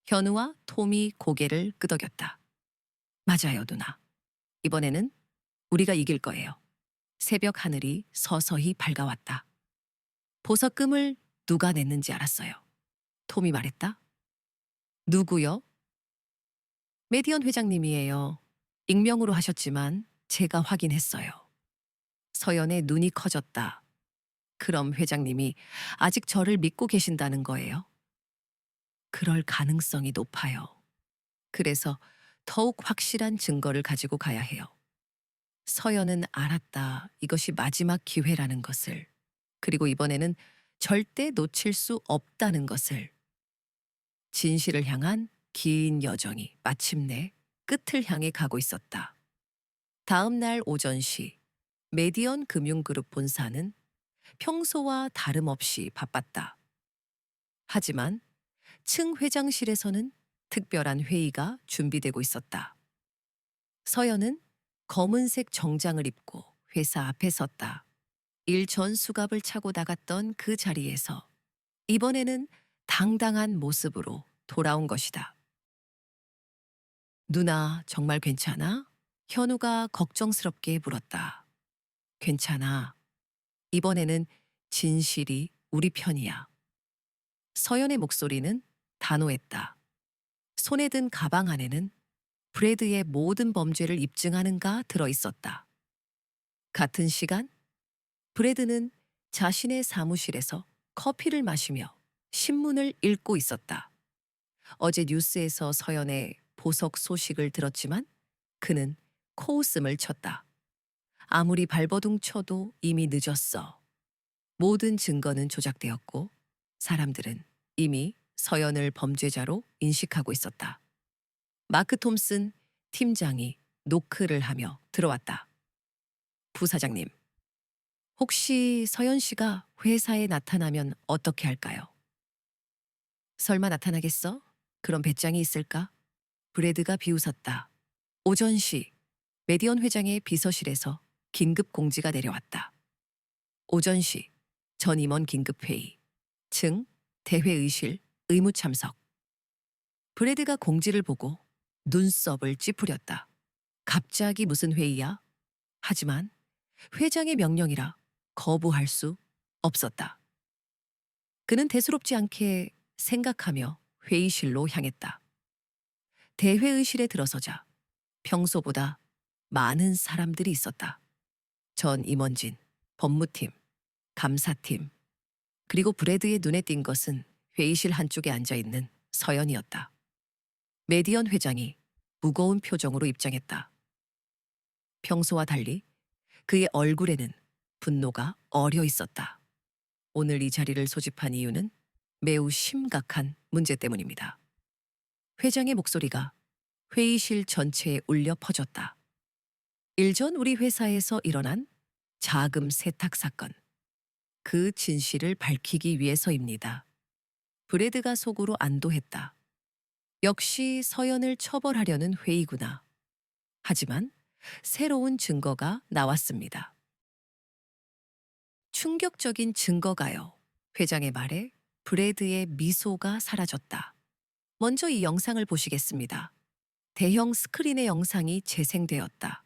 현우와 톰이 고개를 끄덕였다. 맞아요, 누나. 이번에는 우리가 이길 거예요. 새벽 하늘이 서서히 밝아왔다. 보석금을 누가 냈는지 알았어요. 톰이 말했다. 누구요? 메디언 회장님이에요. 익명으로 하셨지만 제가 확인했어요. 서연의 눈이 커졌다. 그럼 회장님이 아직 저를 믿고 계신다는 거예요? 그럴 가능성이 높아요. 그래서 더욱 확실한 증거를 가지고 가야 해요. 서연은 알았다. 이것이 마지막 기회라는 것을. 그리고 이번에는 절대 놓칠 수 없다는 것을. 진실을 향한 긴 여정이 마침내 끝을 향해 가고 있었다. 다음 날 오전 시 메디언 금융그룹 본사는 평소와 다름없이 바빴다. 하지만 층 회장실에서는 특별한 회의가 준비되고 있었다. 서연은 검은색 정장을 입고 회사 앞에 섰다. 일 전 수갑을 차고 나갔던 그 자리에서 이번에는 당당한 모습으로 돌아온 것이다. 누나, 정말 괜찮아? 현우가 걱정스럽게 물었다. 괜찮아. 이번에는 진실이 우리 편이야. 서연의 목소리는 단호했다. 손에 든 가방 안에는 브래드의 모든 범죄를 입증하는가 들어 있었다. 같은 시간, 브래드는 자신의 사무실에서 커피를 마시며 신문을 읽고 있었다. 어제 뉴스에서 서연의 보석 소식을 들었지만 그는 코웃음을 쳤다. 아무리 발버둥 쳐도 이미 늦었어. 모든 증거는 조작되었고 사람들은 이미 서연을 범죄자로 인식하고 있었다. 마크 톰슨 팀장이 노크를 하며 들어왔다. 부사장님, 혹시 서연 씨가 회사에 나타나면 어떻게 할까요? 설마 나타나겠어? 그런 배짱이 있을까? 브래드가 비웃었다. 오전 시 메디언 회장의 비서실에서 긴급 공지가 내려왔다. 오전 시 전 임원 긴급회의, 증, 대회의실, 의무 참석. 브래드가 공지를 보고 눈썹을 찌푸렸다. 갑자기 무슨 회의야? 하지만 회장의 명령이라 거부할 수 없었다. 그는 대수롭지 않게 생각하며 회의실로 향했다. 대회의실에 들어서자 평소보다 많은 사람들이 있었다. 전 임원진, 법무팀, 감사팀, 그리고 브래드의 눈에 띈 것은 회의실 한쪽에 앉아있는 서연이었다. 메디언 회장이 무거운 표정으로 입장했다. 평소와 달리 그의 얼굴에는 분노가 어려 있었다. 오늘 이 자리를 소집한 이유는 매우 심각한 문제 때문입니다. 회장의 목소리가 회의실 전체에 울려 퍼졌다. 일전 우리 회사에서 일어난 자금 세탁 사건. 그 진실을 밝히기 위해서입니다. 브래드가 속으로 안도했다. 역시 서연을 처벌하려는 회의구나. 하지만 새로운 증거가 나왔습니다. 충격적인 증거가요. 회장의 말에 브래드의 미소가 사라졌다. 먼저 이 영상을 보시겠습니다. 대형 스크린의 영상이 재생되었다.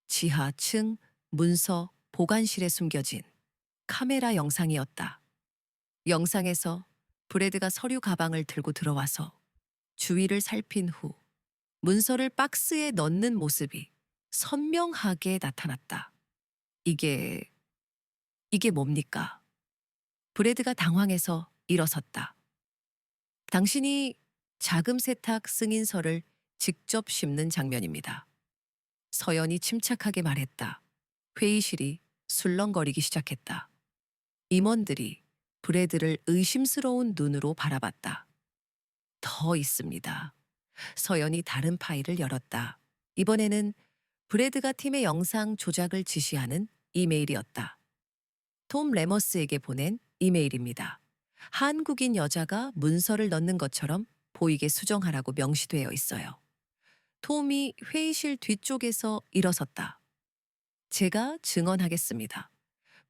지하층 문서 보관실에 숨겨진 카메라 영상이었다. 영상에서 브래드가 서류 가방을 들고 들어와서 주위를 살핀 후 문서를 박스에 넣는 모습이 선명하게 나타났다. 이게 뭡니까? 브래드가 당황해서 일어섰다. 당신이 자금 세탁 승인서를 직접 씹는 장면입니다. 서연이 침착하게 말했다. 회의실이 술렁거리기 시작했다. 임원들이 브래드를 의심스러운 눈으로 바라봤다. 더 있습니다. 서연이 다른 파일을 열었다. 이번에는 브래드가 팀의 영상 조작을 지시하는 이메일이었다. 톰 레머스에게 보낸 이메일입니다. 한국인 여자가 문서를 넣는 것처럼 보이게 수정하라고 명시되어 있어요. 톰이 회의실 뒤쪽에서 일어섰다. 제가 증언하겠습니다.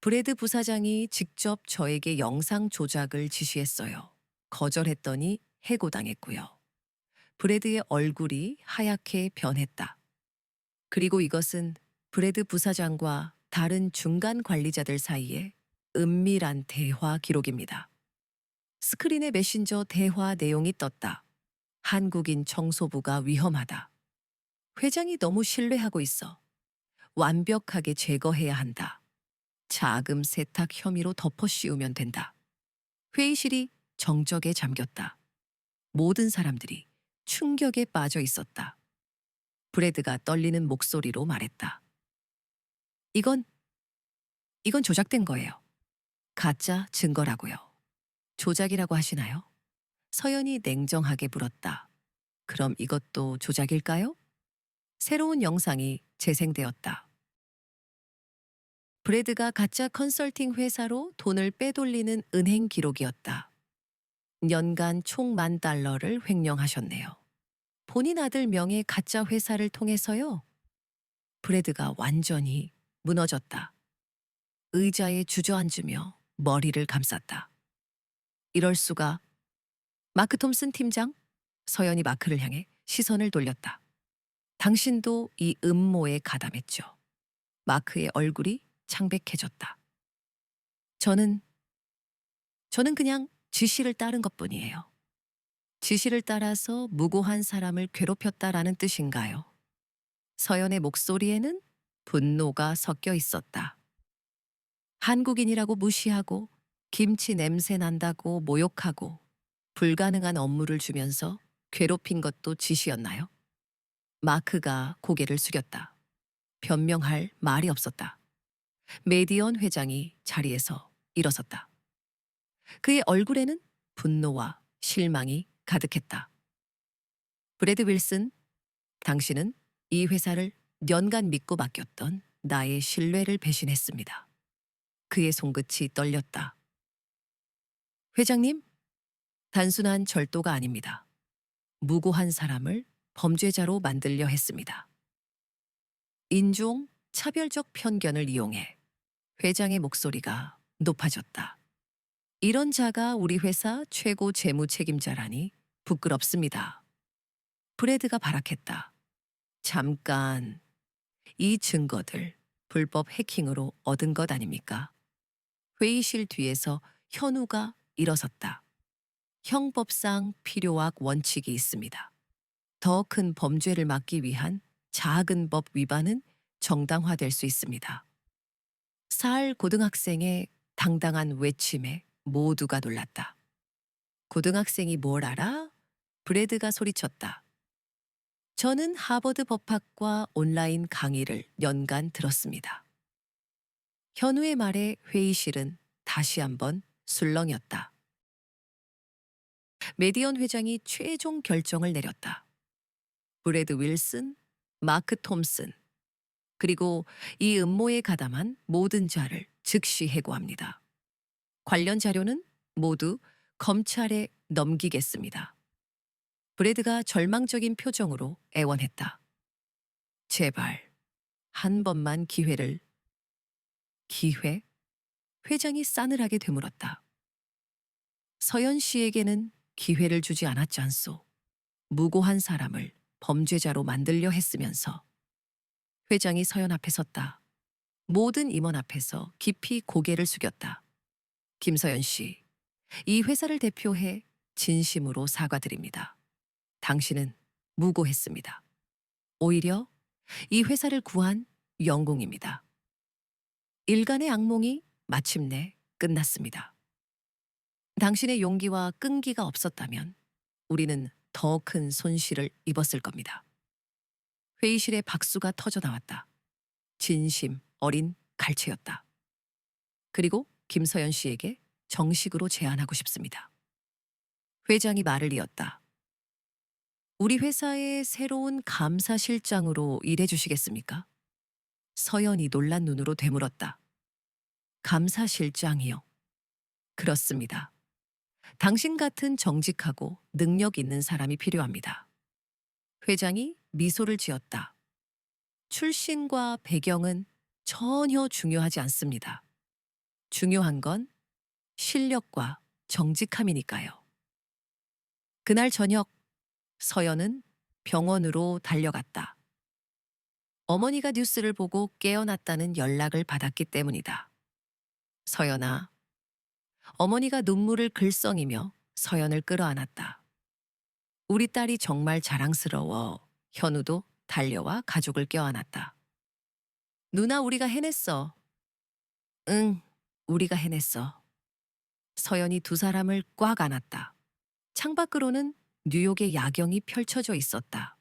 브래드 부사장이 직접 저에게 영상 조작을 지시했어요. 거절했더니 해고당했고요. 브래드의 얼굴이 하얗게 변했다. 그리고 이것은 브래드 부사장과 다른 중간 관리자들 사이에 은밀한 대화 기록입니다. 스크린에 메신저 대화 내용이 떴다. 한국인 청소부가 위험하다. 회장이 너무 신뢰하고 있어. 완벽하게 제거해야 한다. 자금 세탁 혐의로 덮어 씌우면 된다. 회의실이 정적에 잠겼다. 모든 사람들이 충격에 빠져 있었다. 브래드가 떨리는 목소리로 말했다. 이건 조작된 거예요. 가짜 증거라고요. 조작이라고 하시나요? 서연이 냉정하게 물었다. 그럼 이것도 조작일까요? 새로운 영상이 재생되었다. 브래드가 가짜 컨설팅 회사로 돈을 빼돌리는 은행 기록이었다. 연간 총 $10,000를 횡령하셨네요. 본인 아들 명의 가짜 회사를 통해서요. 브래드가 완전히 무너졌다. 의자에 주저앉으며 머리를 감쌌다. 이럴 수가. 마크 톰슨 팀장? 서연이 마크를 향해 시선을 돌렸다. 당신도 이 음모에 가담했죠. 마크의 얼굴이 창백해졌다. 저는 그냥 지시를 따른 것뿐이에요. 지시를 따라서 무고한 사람을 괴롭혔다라는 뜻인가요? 서연의 목소리에는 분노가 섞여 있었다. 한국인이라고 무시하고 김치 냄새 난다고 모욕하고 불가능한 업무를 주면서 괴롭힌 것도 지시였나요? 마크가 고개를 숙였다. 변명할 말이 없었다. 메디언 회장이 자리에서 일어섰다. 그의 얼굴에는 분노와 실망이 가득했다. 브래드 윌슨, 당신은 이 회사를 년간 믿고 맡겼던 나의 신뢰를 배신했습니다. 그의 손끝이 떨렸다. 회장님, 단순한 절도가 아닙니다. 무고한 사람을 범죄자로 만들려 했습니다. 인종, 차별적 편견을 이용해 회장의 목소리가 높아졌다. 이런 자가 우리 회사 최고 재무 책임자라니 부끄럽습니다. 브래드가 발악했다. 잠깐, 이 증거들 불법 해킹으로 얻은 것 아닙니까? 회의실 뒤에서 현우가 일어섰다. 형법상 필요악 원칙이 있습니다. 더 큰 범죄를 막기 위한 작은 법 위반은 정당화될 수 있습니다. 사할 고등학생의 당당한 외침에 모두가 놀랐다. 고등학생이 뭘 알아? 브래드가 소리쳤다. 저는 하버드 법학과 온라인 강의를 연간 들었습니다. 현우의 말에 회의실은 다시 한번 술렁였다. 메디언 회장이 최종 결정을 내렸다. 브래드 윌슨, 마크 톰슨, 그리고 이 음모에 가담한 모든 자를 즉시 해고합니다. 관련 자료는 모두 검찰에 넘기겠습니다. 브래드가 절망적인 표정으로 애원했다. 제발, 한 번만 기회를. 기회? 회장이 싸늘하게 되물었다. 서연 씨에게는 기회를 주지 않았지 않소. 무고한 사람을 범죄자로 만들려 했으면서. 회장이 서연 앞에 섰다. 모든 임원 앞에서 깊이 고개를 숙였다. 김서연 씨, 이 회사를 대표해 진심으로 사과드립니다. 당신은 무고했습니다. 오히려 이 회사를 구한 영웅입니다. 일간의 악몽이 마침내 끝났습니다. 당신의 용기와 끈기가 없었다면 우리는 더 큰 손실을 입었을 겁니다. 회의실에 박수가 터져 나왔다. 진심 어린 갈채였다. 그리고 김서연 씨에게 정식으로 제안하고 싶습니다. 회장이 말을 이었다. 우리 회사의 새로운 감사실장으로 일해 주시겠습니까? 서연이 놀란 눈으로 되물었다. 감사실장이요. 그렇습니다. 당신 같은 정직하고 능력 있는 사람이 필요합니다. 회장이 미소를 지었다. 출신과 배경은 전혀 중요하지 않습니다. 중요한 건 실력과 정직함이니까요. 그날 저녁, 서연은 병원으로 달려갔다. 어머니가 뉴스를 보고 깨어났다는 연락을 받았기 때문이다. 서연아. 어머니가 눈물을 글썽이며 서연을 끌어안았다. 우리 딸이 정말 자랑스러워. 현우도 달려와 가족을 껴안았다. 누나, 우리가 해냈어. 응, 우리가 해냈어. 서연이 두 사람을 꽉 안았다. 창밖으로는 뉴욕의 야경이 펼쳐져 있었다.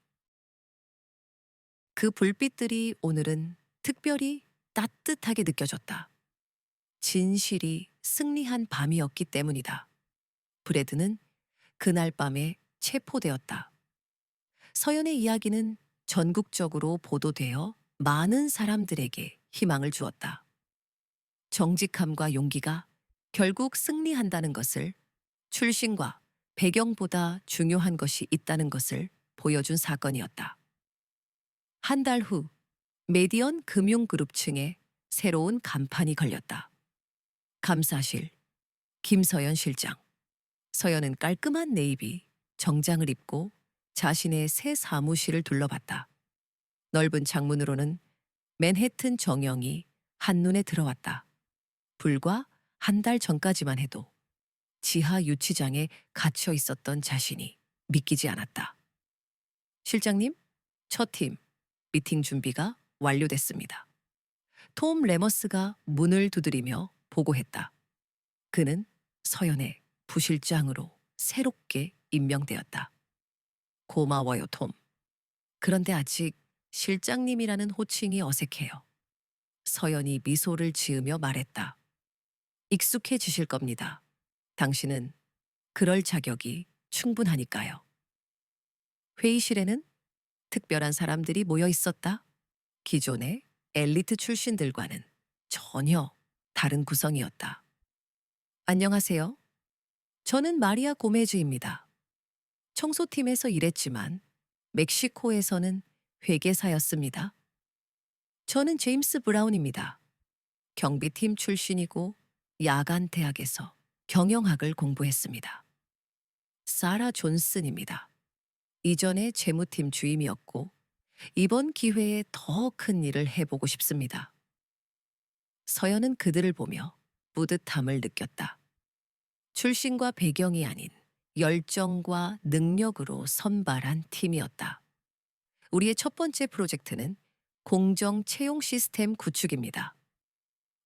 그 불빛들이 오늘은 특별히 따뜻하게 느껴졌다. 진실이 승리한 밤이었기 때문이다. 브래드는 그날 밤에 체포되었다. 서연의 이야기는 전국적으로 보도되어 많은 사람들에게 희망을 주었다. 정직함과 용기가 결국 승리한다는 것을, 출신과 배경보다 중요한 것이 있다는 것을 보여준 사건이었다. 한 달 후, 메디언 금융그룹 층에 새로운 간판이 걸렸다. 감사실, 김서연 실장. 서연은 깔끔한 네이비 정장을 입고 자신의 새 사무실을 둘러봤다. 넓은 창문으로는 맨해튼 정영이 한눈에 들어왔다. 불과 한 달 전까지만 해도 지하 유치장에 갇혀 있었던 자신이 믿기지 않았다. 실장님, 첫 팀 미팅 준비가 완료됐습니다. 톰 레머스가 문을 두드리며 보고했다. 그는 서연의 부실장으로 새롭게 임명되었다. 고마워요, 톰. 그런데 아직 실장님이라는 호칭이 어색해요. 서연이 미소를 지으며 말했다. 익숙해지실 겁니다. 당신은 그럴 자격이 충분하니까요. 회의실에는 특별한 사람들이 모여 있었다. 기존의 엘리트 출신들과는 전혀 다른 구성이었다. 안녕하세요. 저는 마리아 고메즈입니다. 청소팀에서 일했지만 멕시코에서는 회계사였습니다. 저는 제임스 브라운입니다. 경비팀 출신이고 야간 대학에서 경영학을 공부했습니다. 사라 존슨입니다. 이전에 재무팀 주임이었고 이번 기회에 더 큰 일을 해보고 싶습니다. 서연은 그들을 보며 뿌듯함을 느꼈다. 출신과 배경이 아닌 열정과 능력으로 선발한 팀이었다. 우리의 첫 번째 프로젝트는 공정 채용 시스템 구축입니다.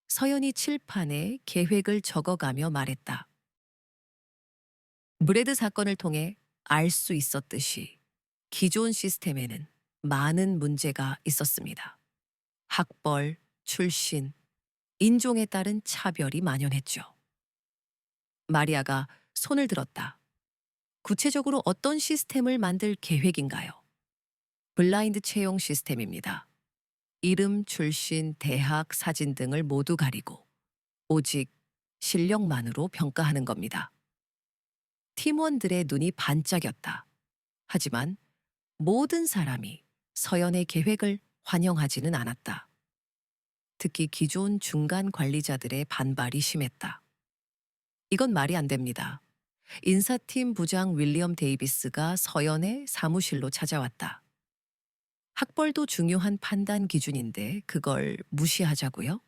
서연이 칠판에 계획을 적어가며 말했다. 브레드 사건을 통해 알 수 있었듯이 기존 시스템에는 많은 문제가 있었습니다. 학벌, 출신, 인종에 따른 차별이 만연했죠. 마리아가 손을 들었다. 구체적으로 어떤 시스템을 만들 계획인가요? 블라인드 채용 시스템입니다. 이름, 출신, 대학, 사진 등을 모두 가리고 오직 실력만으로 평가하는 겁니다. 팀원들의 눈이 반짝였다. 하지만 모든 사람이 서연의 계획을 환영하지는 않았다. 특히 기존 중간 관리자들의 반발이 심했다. 이건 말이 안 됩니다. 인사팀 부장 윌리엄 데이비스가 서연의 사무실로 찾아왔다. 학벌도 중요한 판단 기준인데 그걸 무시하자고요?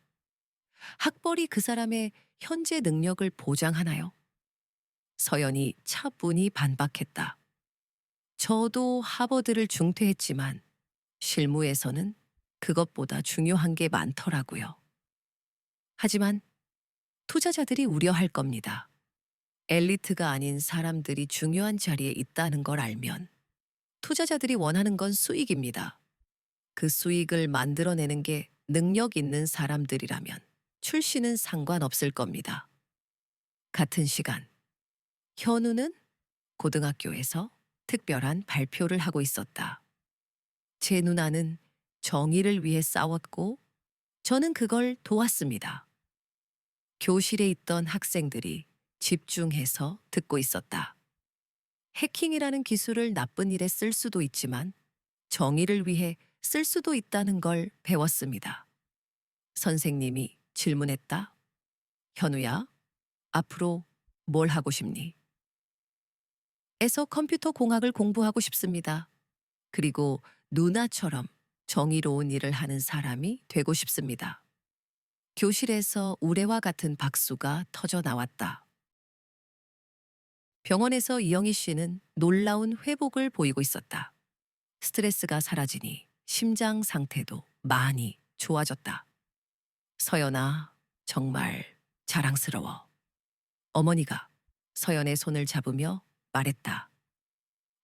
학벌이 그 사람의 현재 능력을 보장하나요? 서연이 차분히 반박했다. 저도 하버드를 중퇴했지만 실무에서는 그것보다 중요한 게 많더라고요. 하지만 투자자들이 우려할 겁니다. 엘리트가 아닌 사람들이 중요한 자리에 있다는 걸 알면 투자자들이 원하는 건 수익입니다. 그 수익을 만들어내는 게 능력 있는 사람들이라면 출신은 상관없을 겁니다. 같은 시간, 현우는 고등학교에서 특별한 발표를 하고 있었다. 제 누나는 정의를 위해 싸웠고 저는 그걸 도왔습니다. 교실에 있던 학생들이 집중해서 듣고 있었다. 해킹이라는 기술을 나쁜 일에 쓸 수도 있지만 정의를 위해 쓸 수도 있다는 걸 배웠습니다. 선생님이 질문했다. 현우야, 앞으로 뭘 하고 싶니? 에서 컴퓨터 공학을 공부하고 싶습니다. 그리고 누나처럼 정의로운 일을 하는 사람이 되고 싶습니다. 교실에서 우레와 같은 박수가 터져 나왔다. 병원에서 이영희 씨는 놀라운 회복을 보이고 있었다. 스트레스가 사라지니 심장 상태도 많이 좋아졌다. 서연아, 정말 자랑스러워. 어머니가 서연의 손을 잡으며 말했다.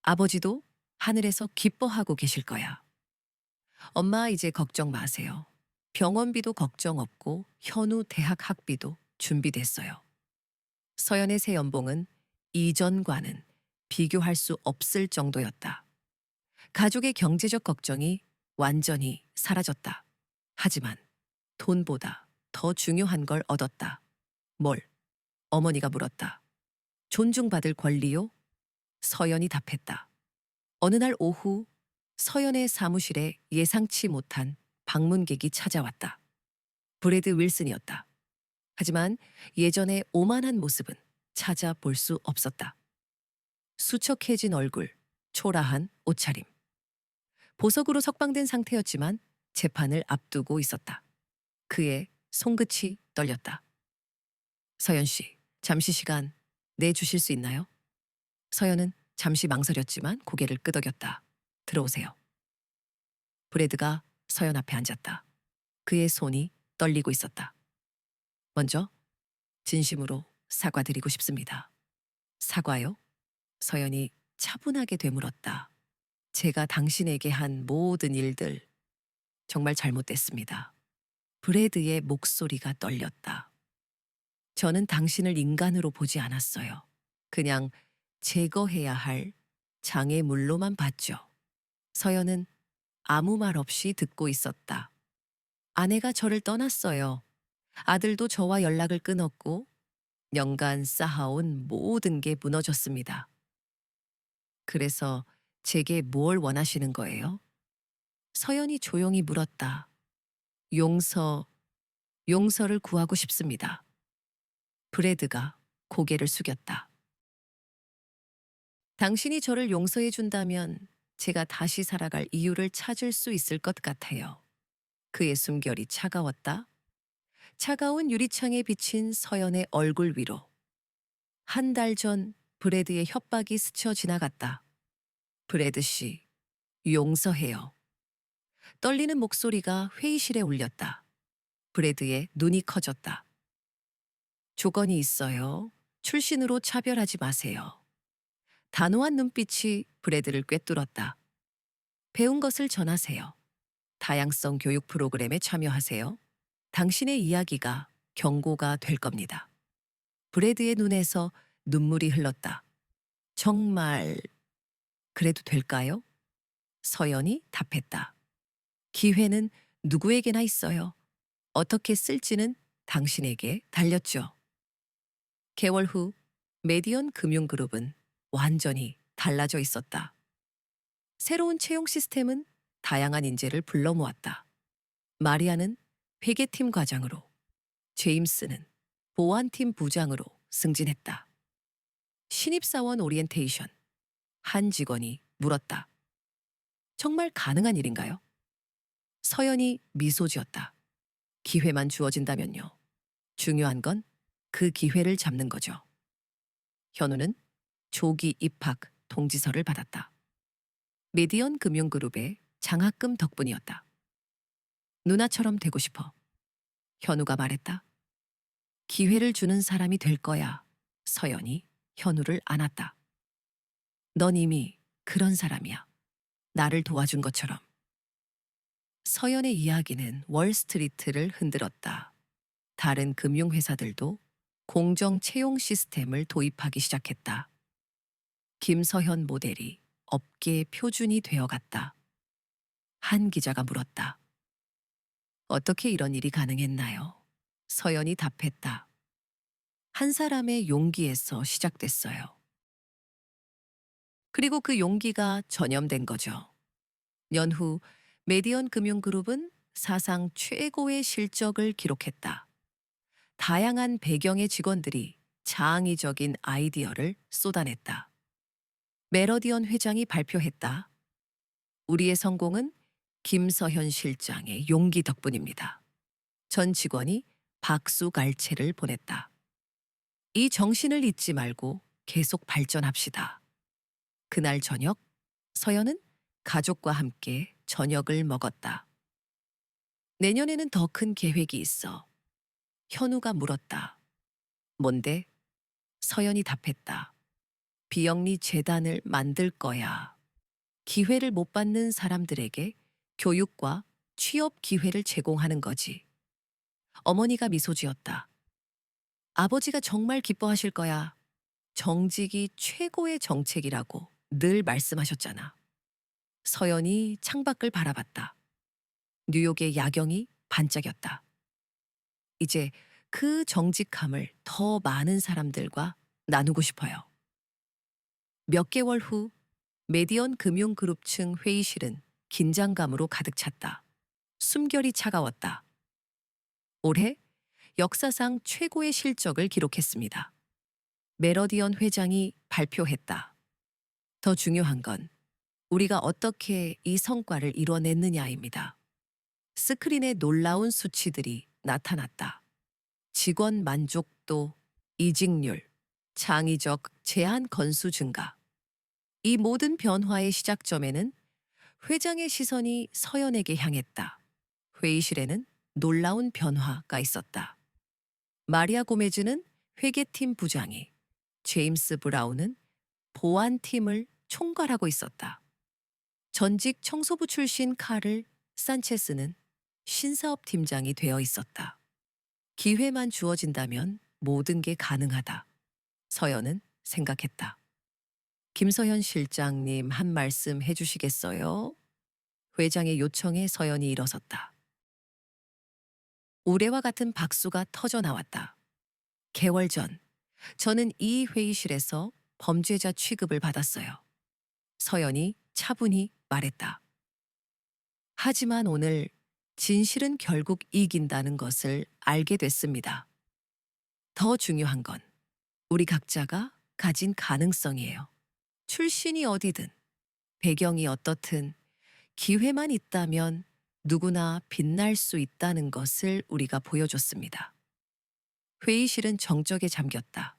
아버지도 하늘에서 기뻐하고 계실 거야. 엄마 이제 걱정 마세요. 병원비도 걱정 없고 현우 대학 학비도 준비됐어요. 서연의 새 연봉은 이전과는 비교할 수 없을 정도였다. 가족의 경제적 걱정이 완전히 사라졌다. 하지만 돈보다 더 중요한 걸 얻었다. 뭘? 어머니가 물었다. 존중받을 권리요? 서연이 답했다. 어느 날 오후 서연의 사무실에 예상치 못한 방문객이 찾아왔다. 브래드 윌슨이었다. 하지만 예전의 오만한 모습은 찾아볼 수 없었다. 수척해진 얼굴, 초라한 옷차림. 보석으로 석방된 상태였지만 재판을 앞두고 있었다. 그의 손끝이 떨렸다. 서연 씨, 잠시 시간 내주실 수 있나요? 서연은 잠시 망설였지만 고개를 끄덕였다. 들어오세요. 브래드가 서연 앞에 앉았다. 그의 손이 떨리고 있었다. 먼저 진심으로 사과드리고 싶습니다. 사과요? 서연이 차분하게 되물었다. 제가 당신에게 한 모든 일들 정말 잘못됐습니다. 브래드의 목소리가 떨렸다. 저는 당신을 인간으로 보지 않았어요. 그냥 제거해야 할 장애물로만 봤죠. 서연은 아무 말 없이 듣고 있었다. 아내가 저를 떠났어요. 아들도 저와 연락을 끊었고 년간 쌓아온 모든 게 무너졌습니다. 그래서 제게 뭘 원하시는 거예요? 서연이 조용히 물었다. 용서, 용서를 구하고 싶습니다. 브래드가 고개를 숙였다. 당신이 저를 용서해 준다면 제가 다시 살아갈 이유를 찾을 수 있을 것 같아요. 그의 숨결이 차가웠다. 차가운 유리창에 비친 서연의 얼굴 위로. 한 달 전 브래드의 협박이 스쳐 지나갔다. 브래드 씨, 용서해요. 떨리는 목소리가 회의실에 울렸다. 브래드의 눈이 커졌다. 조건이 있어요. 출신으로 차별하지 마세요. 단호한 눈빛이 브래드를 꿰뚫었다. 배운 것을 전하세요. 다양성 교육 프로그램에 참여하세요. 당신의 이야기가 경고가 될 겁니다. 브래드의 눈에서 눈물이 흘렀다. 정말 그래도 될까요? 서연이 답했다. 기회는 누구에게나 있어요. 어떻게 쓸지는 당신에게 달렸죠. 개월 후 메디언 금융그룹은 완전히 달라져 있었다. 새로운 채용 시스템은 다양한 인재를 불러 모았다. 마리아는 회계팀 과장으로, 제임스는 보안팀 부장으로 승진했다. 신입사원 오리엔테이션. 한 직원이 물었다. 정말 가능한 일인가요? 서연이 미소 지었다. 기회만 주어진다면요. 중요한 건 그 기회를 잡는 거죠. 현우는 조기 입학 통지서를 받았다. 메디언 금융그룹의 장학금 덕분이었다. 누나처럼 되고 싶어. 현우가 말했다. 기회를 주는 사람이 될 거야. 서연이 현우를 안았다. 넌 이미 그런 사람이야. 나를 도와준 것처럼. 서연의 이야기는 월스트리트를 흔들었다. 다른 금융회사들도 공정 채용 시스템을 도입하기 시작했다. 김서현 모델이 업계의 표준이 되어갔다. 한 기자가 물었다. 어떻게 이런 일이 가능했나요? 서연이 답했다. 한 사람의 용기에서 시작됐어요. 그리고 그 용기가 전염된 거죠. 연후 메디언 금융그룹은 사상 최고의 실적을 기록했다. 다양한 배경의 직원들이 창의적인 아이디어를 쏟아냈다. 메러디언 회장이 발표했다. 우리의 성공은 김서현 실장의 용기 덕분입니다. 전 직원이 박수 갈채를 보냈다. 이 정신을 잊지 말고 계속 발전합시다. 그날 저녁, 서연은 가족과 함께 저녁을 먹었다. 내년에는 더 큰 계획이 있어. 현우가 물었다. 뭔데? 서연이 답했다. 비영리 재단을 만들 거야. 기회를 못 받는 사람들에게 교육과 취업 기회를 제공하는 거지. 어머니가 미소 지었다. 아버지가 정말 기뻐하실 거야. 정직이 최고의 정책이라고 늘 말씀하셨잖아. 서연이 창밖을 바라봤다. 뉴욕의 야경이 반짝였다. 이제 그 정직함을 더 많은 사람들과 나누고 싶어요. 몇 개월 후 메디언 금융그룹 층 회의실은 긴장감으로 가득 찼다. 숨결이 차가웠다. 올해 역사상 최고의 실적을 기록했습니다. 메러디언 회장이 발표했다. 더 중요한 건 우리가 어떻게 이 성과를 이뤄냈느냐입니다. 스크린에 놀라운 수치들이 나타났다. 직원 만족도, 이직률, 창의적 제안 건수 증가. 이 모든 변화의 시작점에는 회장의 시선이 서연에게 향했다. 회의실에는 놀라운 변화가 있었다. 마리아 고메즈는 회계팀 부장이, 제임스 브라운은 보안팀을 총괄하고 있었다. 전직 청소부 출신 카를 산체스는 신사업 팀장이 되어 있었다. 기회만 주어진다면 모든 게 가능하다. 서연은 생각했다. 김서현 실장님 한 말씀 해주시겠어요? 회장의 요청에 서연이 일어섰다. 우레와 같은 박수가 터져 나왔다. 개월 전, 저는 이 회의실에서 범죄자 취급을 받았어요. 서연이 차분히 말했다. 하지만 오늘 진실은 결국 이긴다는 것을 알게 됐습니다. 더 중요한 건 우리 각자가 가진 가능성이에요. 출신이 어디든, 배경이 어떻든, 기회만 있다면 누구나 빛날 수 있다는 것을 우리가 보여줬습니다. 회의실은 정적에 잠겼다.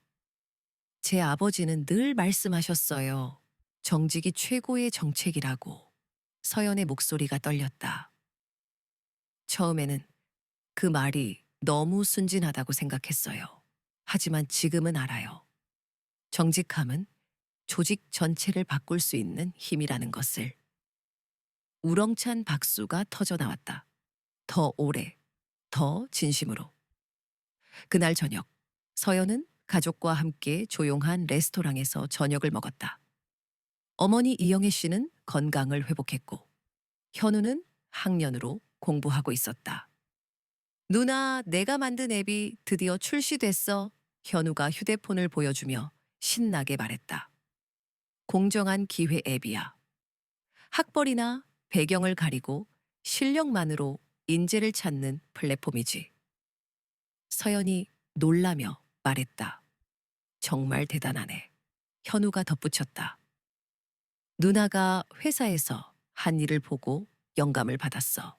제 아버지는 늘 말씀하셨어요. 정직이 최고의 정책이라고. 서연의 목소리가 떨렸다. 처음에는 그 말이 너무 순진하다고 생각했어요. 하지만 지금은 알아요. 정직함은 조직 전체를 바꿀 수 있는 힘이라는 것을. 우렁찬 박수가 터져 나왔다. 더 오래, 더 진심으로. 그날 저녁, 서연은 가족과 함께 조용한 레스토랑에서 저녁을 먹었다. 어머니 이영애 씨는 건강을 회복했고, 현우는 학년으로 공부하고 있었다. 누나, 내가 만든 앱이 드디어 출시됐어. 현우가 휴대폰을 보여주며 신나게 말했다. 공정한 기회 앱이야. 학벌이나 배경을 가리고 실력만으로 인재를 찾는 플랫폼이지. 서연이 놀라며 말했다. 정말 대단하네. 현우가 덧붙였다. 누나가 회사에서 한 일을 보고 영감을 받았어.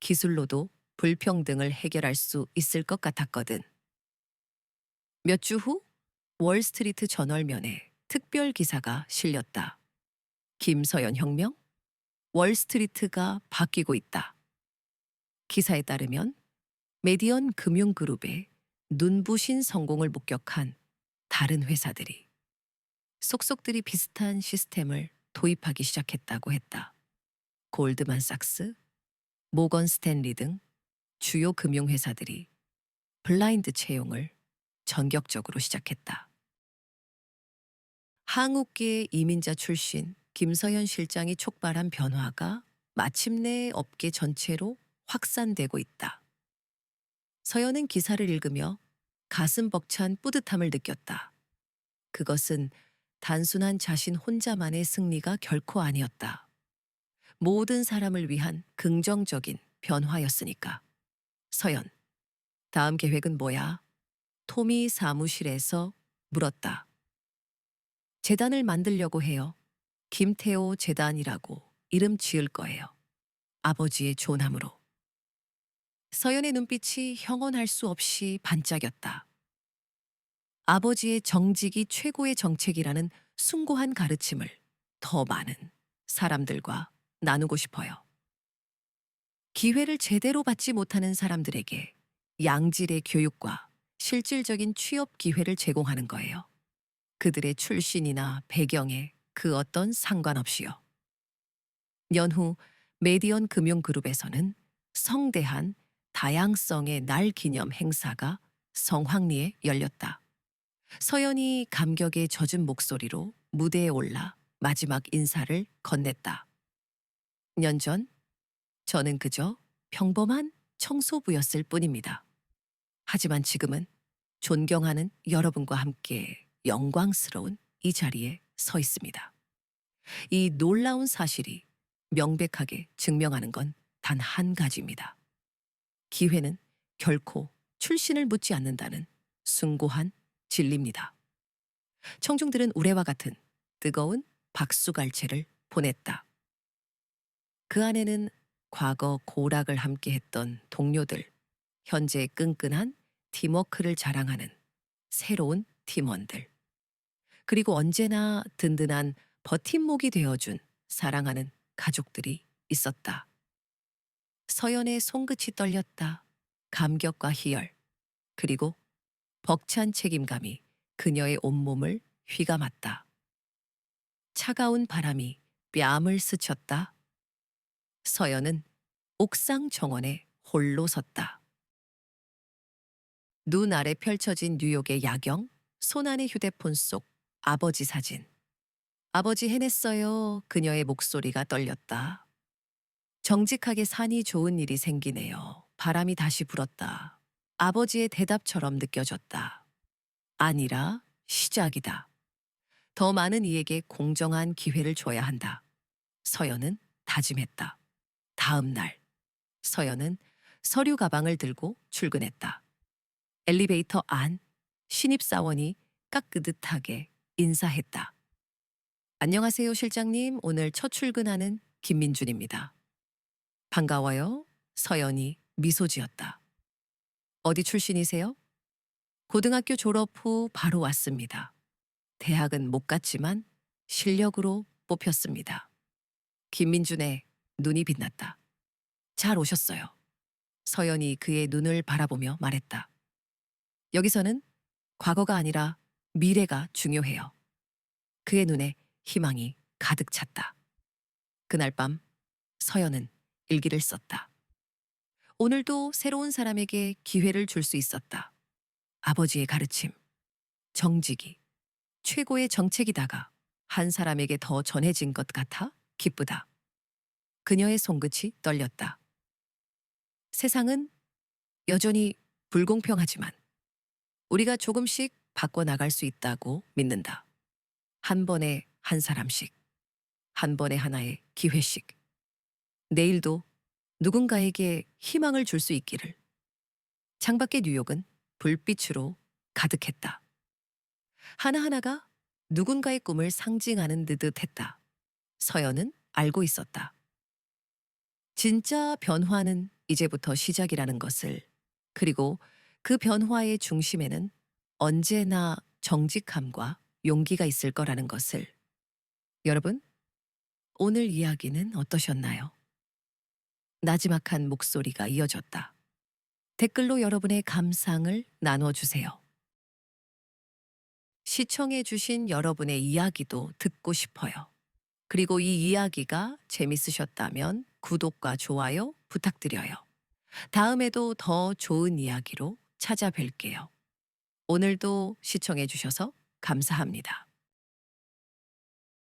기술로도 불평등을 해결할 수 있을 것 같았거든. 몇 주 후 월스트리트 저널면에 특별 기사가 실렸다. 김서연 혁명? 월스트리트가 바뀌고 있다. 기사에 따르면 메디언 금융그룹의 눈부신 성공을 목격한 다른 회사들이 속속들이 비슷한 시스템을 도입하기 시작했다고 했다. 골드만삭스, 모건 스탠리 등 주요 금융회사들이 블라인드 채용을 전격적으로 시작했다. 한국계의 이민자 출신 김서현 실장이 촉발한 변화가 마침내 업계 전체로 확산되고 있다. 서연은 기사를 읽으며 가슴 벅찬 뿌듯함을 느꼈다. 그것은 단순한 자신 혼자만의 승리가 결코 아니었다. 모든 사람을 위한 긍정적인 변화였으니까. 서연, 다음 계획은 뭐야? 토미 사무실에서 물었다. 재단을 만들려고 해요. 김태호 재단이라고 이름 지을 거예요. 아버지의 존함으로. 서연의 눈빛이 형언할 수 없이 반짝였다. 아버지의 정직이 최고의 정책이라는 숭고한 가르침을 더 많은 사람들과 나누고 싶어요. 기회를 제대로 받지 못하는 사람들에게 양질의 교육과 실질적인 취업 기회를 제공하는 거예요. 그들의 출신이나 배경에 그 어떤 상관없이요. 연후 메디언 금융그룹에서는 성대한 다양성의 날 기념 행사가 성황리에 열렸다. 서연이 감격에 젖은 목소리로 무대에 올라 마지막 인사를 건넸다. 년 전, 저는 그저 평범한 청소부였을 뿐입니다. 하지만 지금은 존경하는 여러분과 함께 영광스러운 이 자리에 서 있습니다. 이 놀라운 사실이 명백하게 증명하는 건 단 한 가지입니다. 기회는 결코 출신을 묻지 않는다는 숭고한 진리입니다. 청중들은 우레와 같은 뜨거운 박수갈채를 보냈다. 그 안에는 과거 고락을 함께했던 동료들, 현재 끈끈한 팀워크를 자랑하는 새로운 팀원들, 그리고 언제나 든든한 버팀목이 되어준 사랑하는 가족들이 있었다. 서연의 손끝이 떨렸다. 감격과 희열, 그리고 벅찬 책임감이 그녀의 온몸을 휘감았다. 차가운 바람이 뺨을 스쳤다. 서연은 옥상 정원에 홀로 섰다. 눈 아래 펼쳐진 뉴욕의 야경, 손안의 휴대폰 속 아버지 사진. 아버지 해냈어요. 그녀의 목소리가 떨렸다. 정직하게 산이 좋은 일이 생기네요. 바람이 다시 불었다. 아버지의 대답처럼 느껴졌다. 아니라 시작이다. 더 많은 이에게 공정한 기회를 줘야 한다. 서연은 다짐했다. 다음 날, 서연은 서류 가방을 들고 출근했다. 엘리베이터 안, 신입사원이 깍그듯하게 인사했다. 안녕하세요, 실장님. 오늘 첫 출근하는 김민준입니다. 반가워요. 서연이 미소 지었다. 어디 출신이세요? 고등학교 졸업 후 바로 왔습니다. 대학은 못 갔지만 실력으로 뽑혔습니다. 김민준의 눈이 빛났다. 잘 오셨어요. 서연이 그의 눈을 바라보며 말했다. 여기서는 과거가 아니라 미래가 중요해요. 그의 눈에 희망이 가득 찼다. 그날 밤 서연은 일기를 썼다. 오늘도 새로운 사람에게 기회를 줄 수 있었다. 아버지의 가르침, 정직이, 최고의 정책이다가 한 사람에게 더 전해진 것 같아 기쁘다. 그녀의 손끝이 떨렸다. 세상은 여전히 불공평하지만 우리가 조금씩 바꿔나갈 수 있다고 믿는다. 한 번에 한 사람씩, 한 번에 하나의 기회씩. 내일도 누군가에게 희망을 줄 수 있기를. 창밖의 뉴욕은 불빛으로 가득했다. 하나하나가 누군가의 꿈을 상징하는 듯했다. 서연은 알고 있었다. 진짜 변화는 이제부터 시작이라는 것을, 그리고 그 변화의 중심에는 언제나 정직함과 용기가 있을 거라는 것을. 여러분, 오늘 이야기는 어떠셨나요? 나지막한 목소리가 이어졌다. 댓글로 여러분의 감상을 나눠주세요. 시청해주신 여러분의 이야기도 듣고 싶어요. 그리고 이 이야기가 재밌으셨다면 구독과 좋아요 부탁드려요. 다음에도 더 좋은 이야기로 찾아뵐게요. 오늘도 시청해주셔서 감사합니다.